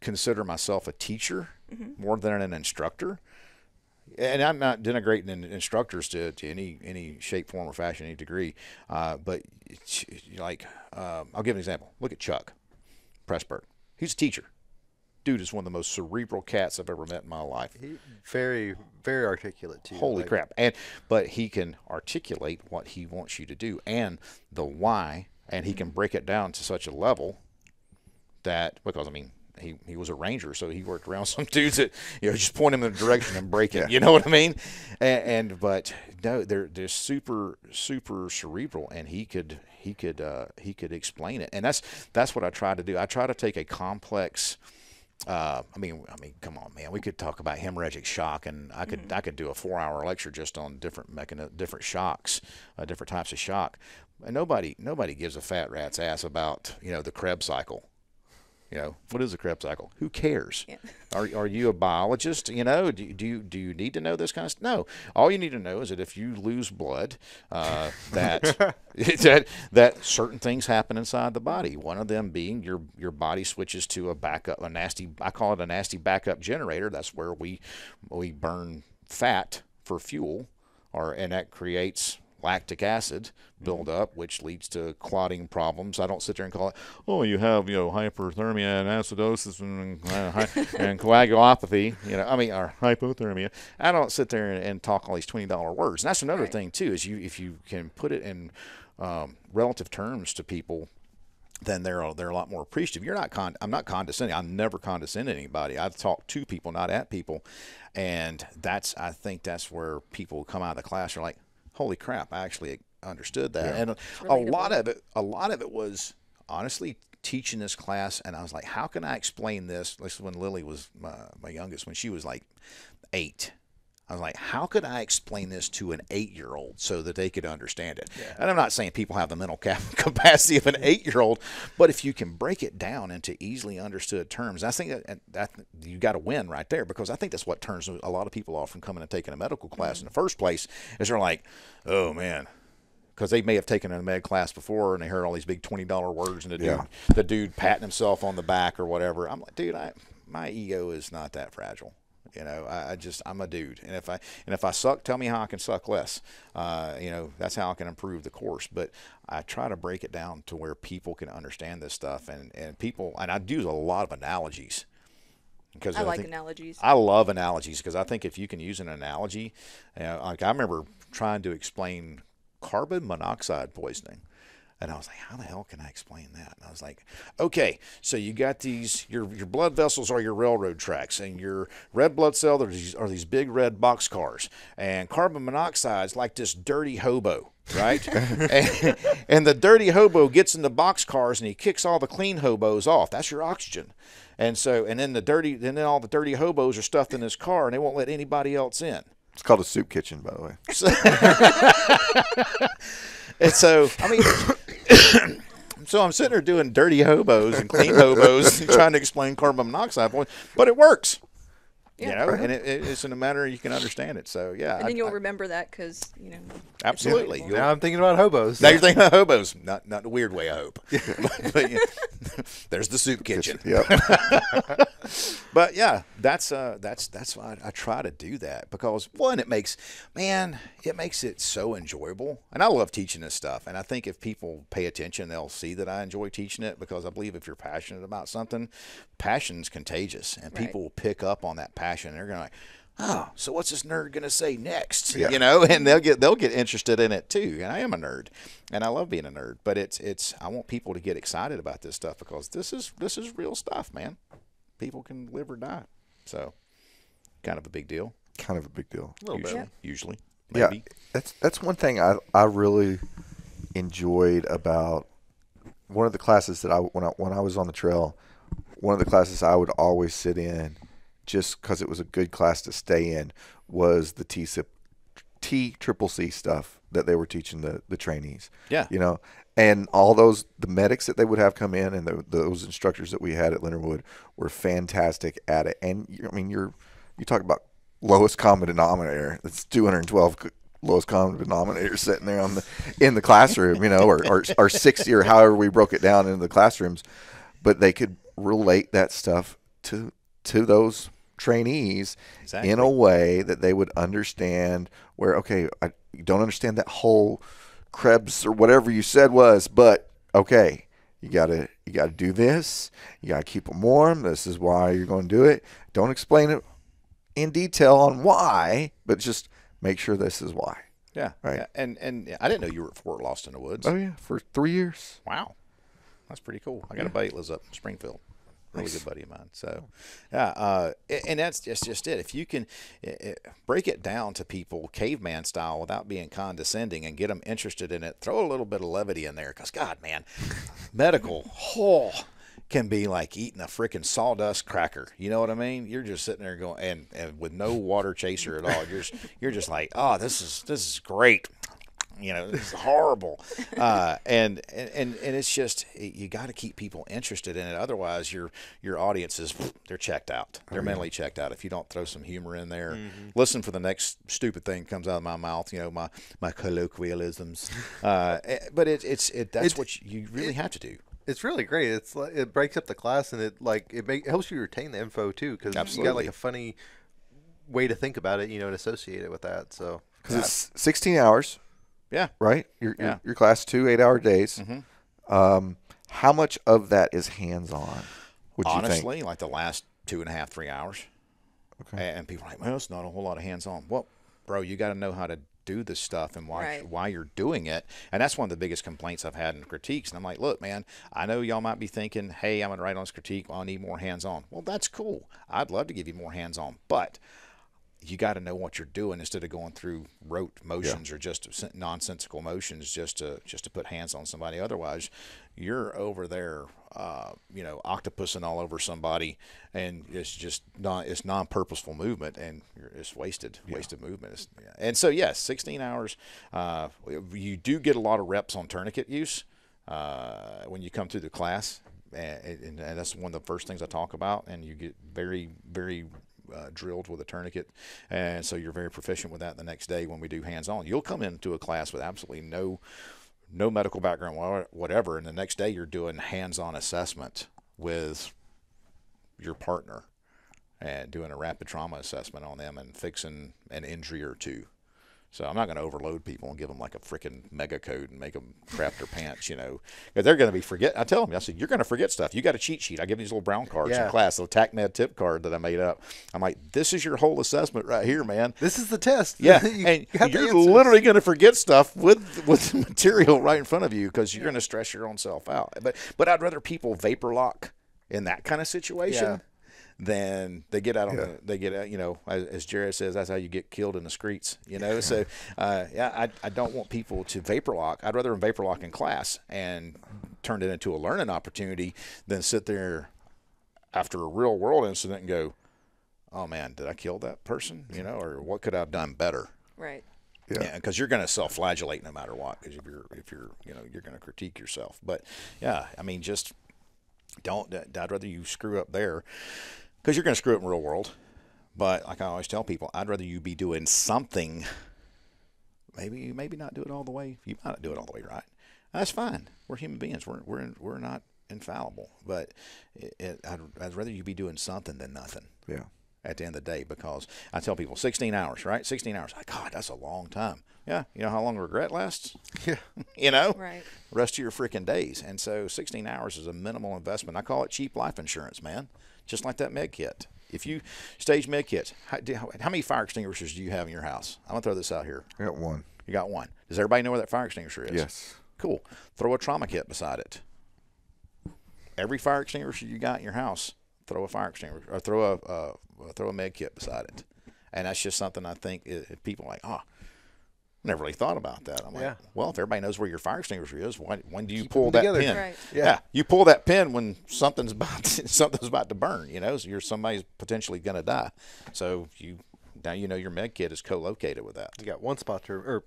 Speaker 1: consider myself a teacher more than an instructor. And I'm not denigrating instructors to any shape, form, or fashion, any degree. But I'll give an example. Look at Chuck Pressburg. He's a teacher. Dude is one of the most cerebral cats I've ever met in my life.
Speaker 4: Very, very articulate too.
Speaker 1: Holy crap! But he can articulate what he wants you to do and the why, and he can break it down to such a level that, because he was a ranger, so he worked around some dudes that just point him in a direction and break it. You know what I mean? But no, they're super cerebral, and he could explain it, and that's what I try to do. I try to take a complex I mean, come on, man. We could talk about hemorrhagic shock, and I could do a 4-hour lecture just on different different shocks, different types of shock. And nobody gives a fat rat's ass about the Krebs cycle. What is the Krebs cycle? Who cares? Yeah. Are you a biologist? Do you need to know this kind of stuff? No. All you need to know is that if you lose blood, that certain things happen inside the body. One of them being your body switches to I call it a nasty backup generator. That's where we burn fat for fuel, and that creates lactic acid buildup, which leads to clotting problems. I don't sit there and call it, you have hyperthermia and acidosis and coagulopathy, or hypothermia. I don't sit there and talk all these $20 words. And that's another thing too, is if you can put it in relative terms to people, then they're a lot more appreciative. I'm not condescending. I've never condescended anybody. I've talked to people, not at people, and I think that's where people come out of the class are like, holy crap, I actually understood that. Yeah. And a lot of it was honestly teaching this class, and I was like, how can I explain this? This is when Lily was my youngest, when she was like 8. I was like, how could I explain this to an 8-year-old so that they could understand it? Yeah. And I'm not saying people have the mental capacity of an 8-year-old, but if you can break it down into easily understood terms, I think that you got to win right there, because I think that's what turns a lot of people off from coming and taking a medical class in the first place, is they're like, oh man, because they may have taken a med class before and they heard all these big $20 words and the dude patting himself on the back or whatever. I'm like, dude, my ego is not that fragile. I'm a dude, and if I suck, tell me how I can suck less. That's how I can improve the course. But I try to break it down to where people can understand this stuff, and I use a lot of analogies. Because I like analogies. I love analogies, because I think if you can use an analogy, like I remember trying to explain carbon monoxide poisoning. And I was like, how the hell can I explain that? And I was like, okay, so you got your blood vessels are your railroad tracks, and your red blood cell are these big red boxcars, and carbon monoxide is like this dirty hobo, right? and the dirty hobo gets in the boxcars and he kicks all the clean hobos off. That's your oxygen. And then all the dirty hobos are stuffed in this car, and they won't let anybody else in.
Speaker 3: It's called a soup kitchen, by the way.
Speaker 1: And so, so I'm sitting there doing dirty hobos and clean hobos and trying to explain carbon monoxide, but it works. Yeah. And it's in a manner you can understand it. So, yeah.
Speaker 2: And then you'll remember that because,
Speaker 1: Absolutely.
Speaker 4: Now I'm thinking about hobos.
Speaker 1: Now you're thinking about hobos. Not in a weird way, I hope. but there's the soup kitchen.
Speaker 3: Yep.
Speaker 1: But, yeah, that's why I try to do that, because, one, it makes it so enjoyable. And I love teaching this stuff. And I think if people pay attention, they'll see that I enjoy teaching it, because I believe if you're passionate about something, passion's contagious, and people will pick up on that passion. They're going to like, oh, so what's this nerd going to say next? Yeah. And they'll get interested in it too. And I am a nerd, and I love being a nerd. But I want people to get excited about this stuff, because this is real stuff, man. People can live or die. So, kind of a big deal.
Speaker 3: Kind of a big deal.
Speaker 1: A little bit. Usually.
Speaker 3: Maybe. Yeah, that's one thing I really enjoyed about one of the classes that when I was on the trail. One of the classes I would always sit in, just because it was a good class to stay in, was the TCCC stuff that they were teaching the trainees. Yeah. And all the medics that they would have come in, and those instructors that we had at Leonard Wood were fantastic at it. And you talk about lowest common denominator. That's 212 lowest common denominator sitting there in the classroom, or 60, or however we broke it down into the classrooms. But they could relate that stuff to those trainees in a way that they would understand, where, okay, you don't understand that whole Krebs or whatever you said was, but okay, you gotta do this, you gotta keep them warm, this is why you're going to do it. Don't explain it in detail on why, but just make sure this is why.
Speaker 1: Yeah. Right. Yeah. And I didn't know you were at Fort Lost in the Woods.
Speaker 3: Oh yeah, for 3 years.
Speaker 1: Wow. That's pretty cool. I got a buddy that lives up in Springfield. Really good buddy of mine. So, yeah, and that's just it. If you can break it down to people caveman style without being condescending and get them interested in it, throw a little bit of levity in there, because, God, man, medical, can be like eating a freaking sawdust cracker. You know what I mean? You're just sitting there going, and with no water chaser at all. You're just like, oh, this is great. You know, this is horrible. And it's just, you got to keep people interested in it. Otherwise, your audience they're checked out. They're mentally checked out. If you don't throw some humor in there, listen for the next stupid thing that comes out of my mouth, you know, my colloquialisms. But that's what you really have to do.
Speaker 4: It's really great. It's like, it breaks up the class, and it helps you retain the info too, because you got like a funny way to think about it, you know, and associate it with that. So
Speaker 3: because it's 16 hours.
Speaker 1: Yeah.
Speaker 3: Right? Your class, 2 8-hour days. How much of that is hands-on, would you think?
Speaker 1: Honestly, like the last 2.5, 3 hours.
Speaker 3: Okay.
Speaker 1: And people are like, well, it's not a whole lot of hands-on. Well, bro, you got to know how to do this stuff and why you're doing it. And that's one of the biggest complaints I've had in critiques. And I'm like, look, man, I know y'all might be thinking, hey, I'm going to write on this critique. Well, I need more hands-on. Well, that's cool. I'd love to give you more hands-on. But you got to know what you're doing instead of going through rote motions or just nonsensical motions just to put hands on somebody. Otherwise, you're over there, you know, octopusing all over somebody, and it's non-purposeful movement, and it's wasted movement. And so, yes, 16 hours. You do get a lot of reps on tourniquet use when you come through the class, and that's one of the first things I talk about. And you get very, very drilled with a tourniquet, and so you're very proficient with that the next day when we do hands-on. You'll come into a class with absolutely no medical background, whatever, and the next day you're doing hands-on assessment with your partner and doing a rapid trauma assessment on them and fixing an injury or two. So I'm not going to overload people and give them like a freaking mega code and make them crap their pants, you know, because they're going to be forget. I tell them, I said, you're going to forget stuff. You got a cheat sheet. I give them these little brown cards in class, a TACMed tip card that I made up. I'm like, this is your whole assessment right here, man.
Speaker 4: This is the test.
Speaker 1: Yeah, and you're literally going to forget stuff with the material right in front of you because you're going to stress your own self out. But I'd rather people vapor lock in that kind of situation. Then they get out on they get out, you know, as Jared says, that's how you get killed in the streets, you know. So I don't want people to vapor lock. I'd rather them vapor lock in class and turn it into a learning opportunity than sit there after a real world incident and go, oh man, did I kill that person, you know, or what could I have done better?
Speaker 2: Right.
Speaker 1: Yeah, because you're going to self-flagellate no matter what, because if you're you know, you're going to critique yourself. But yeah, I mean, just don't. I'd rather you screw up there. Because you're going to screw up in the real world. But like I always tell people, I'd rather you be doing something. Maybe not do it all the way. You might not do it all the way right. That's fine. We're human beings. We're not infallible. But I'd rather you be doing something than nothing.
Speaker 3: Yeah.
Speaker 1: At the end of the day, because I tell people 16 hours, right? 16 hours. Like, God, that's a long time. Yeah. You know how long regret lasts?
Speaker 4: Yeah.
Speaker 1: You know?
Speaker 2: Right.
Speaker 1: Rest of your freaking days. And so 16 hours is a minimal investment. I call it cheap life insurance, man. Just like that med kit. If you stage med kits, how many fire extinguishers do you have in your house? I'm going to throw this out here.
Speaker 3: I got one.
Speaker 1: You got one. Does everybody know where that fire extinguisher is?
Speaker 3: Yes.
Speaker 1: Cool. Throw a trauma kit beside it. Every fire extinguisher you got in your house, throw a fire extinguisher, or throw a med kit beside it. And that's just something I think people are like, never really thought about that. I'm like, well, if everybody knows where your fire extinguisher is, when do you pull that pin?
Speaker 2: Right.
Speaker 1: Yeah, you pull that pin when something's about to burn. You know, so somebody's potentially going to die. So now you know your med kit is co-located with that.
Speaker 4: You got one spot or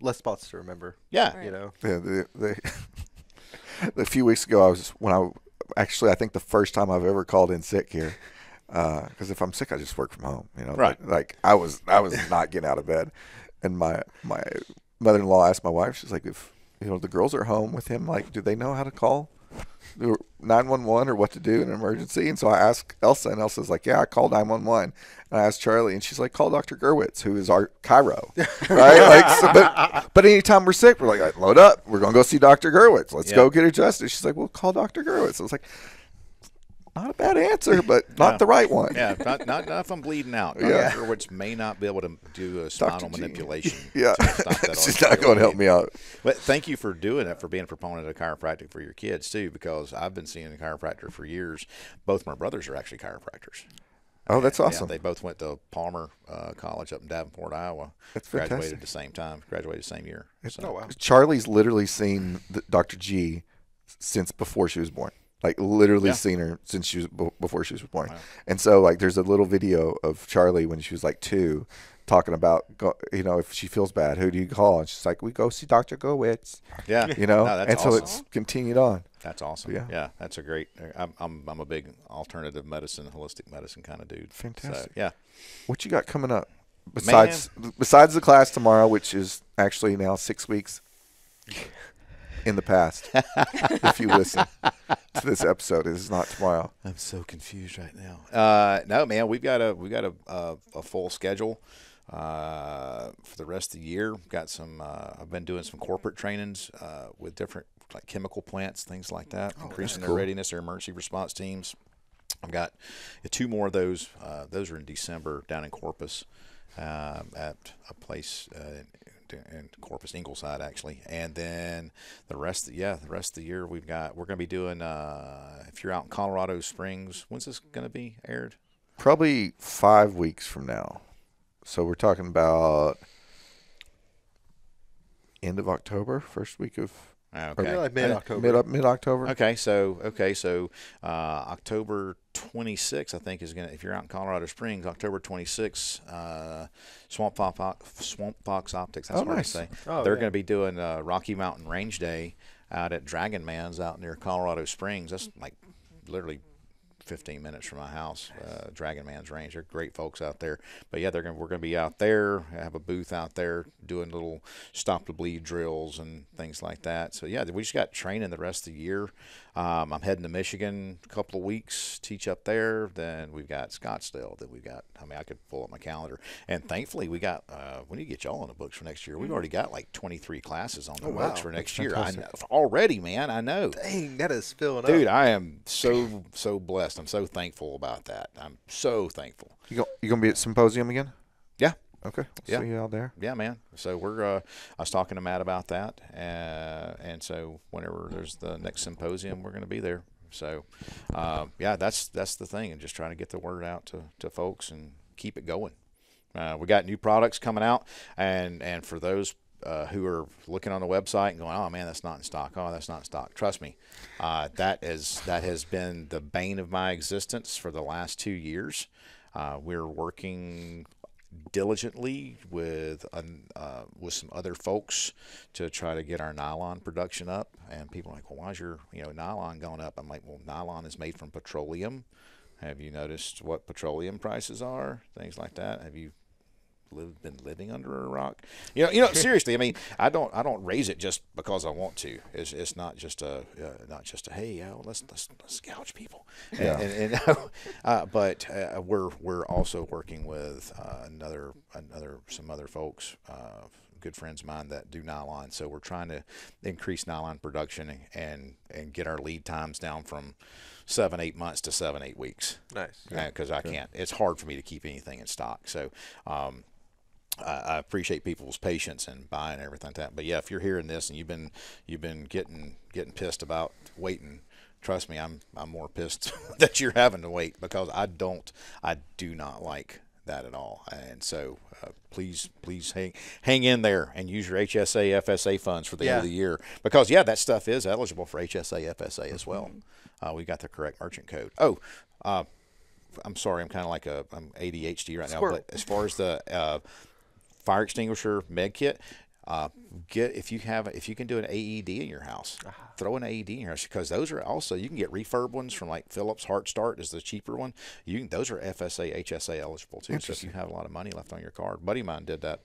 Speaker 4: less spots to remember.
Speaker 1: Yeah,
Speaker 2: Right.
Speaker 4: You know.
Speaker 3: Yeah. A few weeks ago, I think the first time I've ever called in sick here. Because if I'm sick, I just work from home. You know,
Speaker 1: right?
Speaker 3: But, like I was not getting out of bed. And my mother-in-law asked my wife, she's like, if the girls are home with him, like, do they know how to call 911 or what to do in an emergency? And so I asked Elsa, and Elsa's like, yeah, I called 911. And I asked Charlie, and she's like, call Dr. Gerwitz, who is our chiro, right? Like, so, but anytime we're sick, we're like, load up, we're gonna go see Dr. Gerwitz. Let's go get adjusted. She's like, well, call Dr. Gerwitz. I was like, not a bad answer, but not the right one.
Speaker 1: Yeah, not if I'm bleeding out. Dr. Gerwitz may not be able to do a spinal manipulation.
Speaker 3: Yeah,
Speaker 1: to stop that.
Speaker 3: She's not going to help me out.
Speaker 1: But thank you for doing it, for being a proponent of chiropractic for your kids too, because I've been seeing a chiropractor for years. Both my brothers are actually chiropractors.
Speaker 3: Oh, that's awesome.
Speaker 1: Yeah, they both went to Palmer College up in Davenport, Iowa.
Speaker 3: That's
Speaker 1: graduated
Speaker 3: fantastic.
Speaker 1: at the same time. Graduated the same year. So.
Speaker 4: Oh, wow.
Speaker 3: Charlie's literally seen Dr. G since before she was born. like literally
Speaker 1: Yeah.
Speaker 3: seen her since she was before she was born.
Speaker 1: Wow.
Speaker 3: And so like there's a little video of Charlie when she was like 2 talking about, if she feels bad, who do you call? And she's like, we go see Dr. Gowitz,
Speaker 1: Yeah.
Speaker 3: No,
Speaker 1: that's
Speaker 3: and so
Speaker 1: awesome.
Speaker 3: it's continued on.
Speaker 1: That's awesome.
Speaker 3: Yeah.
Speaker 1: Yeah, that's a great. I'm a big alternative medicine, holistic medicine kind of dude.
Speaker 3: Fantastic.
Speaker 1: So, yeah.
Speaker 3: What you got coming up besides the class tomorrow, which is actually now 6 weeks in the past? If you listen to this episode, it is not tomorrow.
Speaker 1: I'm so confused right now. No, man, we've got a full schedule for the rest of the year. Got some. I've been doing some corporate trainings with different like chemical plants, things like that, increasing their readiness, their emergency response teams. I've got 2 more of those. Those are in December down in Corpus at a place in Corpus, Ingleside, actually. And then the rest of the year we're going to be doing. If you're out in Colorado Springs, when's this going to be aired?
Speaker 3: Probably 5 weeks from now. So we're talking about end of October, first week of.
Speaker 1: Okay.
Speaker 4: Like mid-October.
Speaker 3: Mid-October.
Speaker 1: Okay, so October 26th, I think, is gonna. If you're out in Colorado Springs, October 26th, Swamp Fox Optics. That's
Speaker 3: Oh,
Speaker 1: what
Speaker 3: nice.
Speaker 1: I say.
Speaker 4: Oh,
Speaker 1: They're
Speaker 4: yeah.
Speaker 1: going to be doing Rocky Mountain Range Day out at Dragon Man's out near Colorado Springs. That's like literally 15 minutes from my house. Dragon Man's Range. They're great folks out there. But yeah, we're going to be out there. Have a booth out there doing little stop the bleed drills and things like that. So yeah, we just got training the rest of the year. I'm heading to Michigan a couple of weeks, teach up there. Then we've got Scottsdale that we've got. I mean, I could pull up my calendar. And thankfully, we got, we need to get y'all on the books for next year. We've already got like 23 classes on the books for next year. I know, already, man. I know.
Speaker 4: Dang, that is filling up.
Speaker 1: Dude, I am so blessed. I'm so thankful about that. I'm so thankful.
Speaker 3: You gonna be at Symposium again?
Speaker 1: Yeah.
Speaker 3: Okay.
Speaker 1: Yeah.
Speaker 3: See you out there.
Speaker 1: Yeah, man. So I was talking to Matt about that, and so whenever there's the next symposium, we're going to be there. So, yeah, that's the thing, and just trying to get the word out to folks and keep it going. We got new products coming out, and for those who are looking on the website and going, oh man, that's not in stock. Oh, that's not in stock. Trust me, that has been the bane of my existence for the last 2 years. We're working diligently with some other folks to try to get our nylon production up, and people are like, well, why's your nylon going up? I'm like, well, nylon is made from petroleum. Have you noticed what petroleum prices are? Things like that. Have you been living under a rock? Seriously. I mean, I don't raise it just because I want to. It's not just a hey, let's gouge people. Yeah. But we're also working with some other folks, good friends of mine that do nylon. So we're trying to increase nylon production and get our lead times down from 7-8 months to 7-8 weeks.
Speaker 4: Nice.
Speaker 1: Because I can't. It's hard for me to keep anything in stock. So. I appreciate people's patience and buying everything like that. But yeah, if you're hearing this and you've been getting pissed about waiting, trust me, I'm more pissed that you're having to wait, because I do not like that at all. And so please hang in there and use your HSA FSA funds for the end of the year, because that stuff is eligible for HSA FSA as well. We got the correct merchant code. I'm sorry, I'm kind of like I'm ADHD right now. But as far as the fire extinguisher med kit, if you can do an AED in your house, throw an AED in your house, because those are also, you can get refurb ones from like Phillips. Heart Start is the cheaper one. Those are FSA HSA eligible too. So if you have a lot of money left on your card, a buddy of mine did that.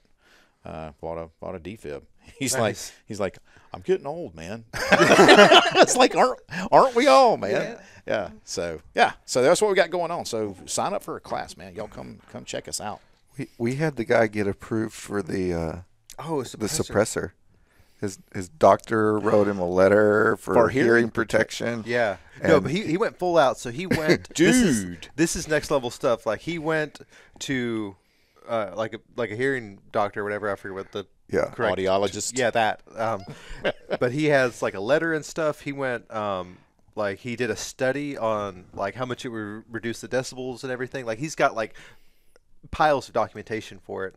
Speaker 1: Bought a defib. He's like, I'm getting old, man. It's like, aren't we all, man? Yeah. So that's what we got going on. So sign up for a class, man. Y'all come check us out.
Speaker 3: We had the guy get approved for the suppressor. His doctor wrote him a letter for hearing protection.
Speaker 4: Yeah. No, but he went full out. So he went.
Speaker 1: Dude,
Speaker 4: this is next level stuff. Like, he went to like a hearing doctor or whatever. I forget what the correct
Speaker 1: audiologist.
Speaker 4: Yeah, that. But he has like a letter and stuff. He went. Like, he did a study on like how much it would reduce the decibels and everything. Like, he's got like piles of documentation for it.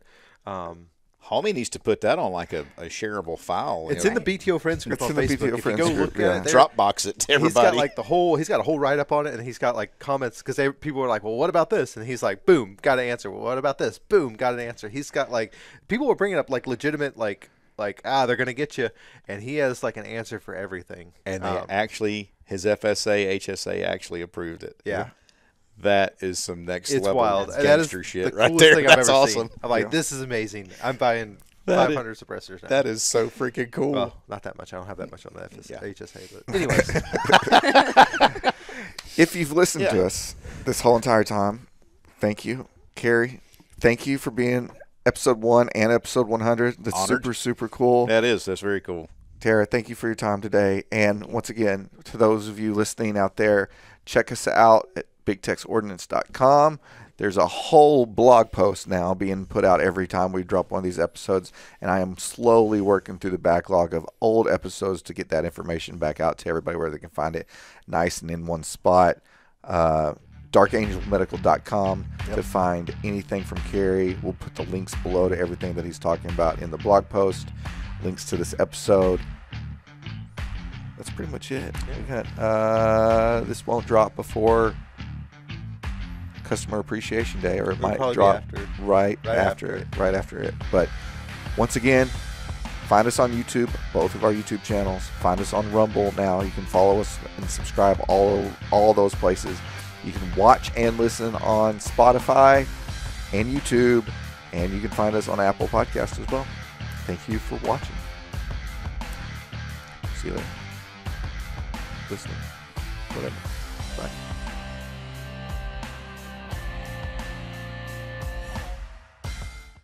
Speaker 1: Homie needs to put that on like a shareable file.
Speaker 4: It's in the BTO friends group on
Speaker 3: in the
Speaker 4: Facebook.
Speaker 3: BTO
Speaker 4: If you
Speaker 3: friends
Speaker 4: go
Speaker 3: group,
Speaker 4: look at it, there-
Speaker 1: Dropbox it to everybody.
Speaker 4: He's got a whole write up on it, and he's got like comments because people were like, "Well, what about this?" And he's like, "Boom, got an answer." Well, what about this? Boom, got an answer. He's got like people were bringing up like legitimate like they're gonna get you, and he has like an answer for everything.
Speaker 1: And they actually, his FSA, HSA actually approved it.
Speaker 4: Yeah.
Speaker 1: That is some next
Speaker 4: It's
Speaker 1: level
Speaker 4: wild. That is
Speaker 1: gangster shit
Speaker 4: the
Speaker 1: right
Speaker 4: coolest
Speaker 1: there.
Speaker 4: thing I've
Speaker 1: That's
Speaker 4: ever
Speaker 1: awesome.
Speaker 4: seen. I'm like, this is amazing. I'm buying
Speaker 1: That
Speaker 4: 500 suppressors now.
Speaker 1: That is so freaking cool.
Speaker 4: Well, not that much. I don't have that much on the HSA. But anyways,
Speaker 3: If you've listened to us this whole entire time, thank you. Kerry, thank you for being episode 1 and episode 100. That's
Speaker 1: Honored.
Speaker 3: super cool.
Speaker 1: That's very cool.
Speaker 3: Tara, thank you for your time today. And once again, to those of you listening out there, check us out at bigtexordnance.com. There's a whole blog post now being put out every time we drop one of these episodes, and I am slowly working through the backlog of old episodes to get that information back out to everybody where they can find it nice and in one spot. darkangelmedical.com to find anything from Kerry. We'll put the links below to everything that he's talking about in the blog post, links to this episode. That's pretty much it. We got, this won't drop before Customer Appreciation Day, or it might
Speaker 4: probably be
Speaker 3: drop
Speaker 4: after.
Speaker 3: right after it. But once again, find us on YouTube, both of our YouTube channels. Find us on Rumble now. You can follow us and subscribe all those places. You can watch and listen on Spotify and YouTube, and you can find us on Apple Podcasts as well. Thank you for watching. See you later. Listening. Whatever. Bye.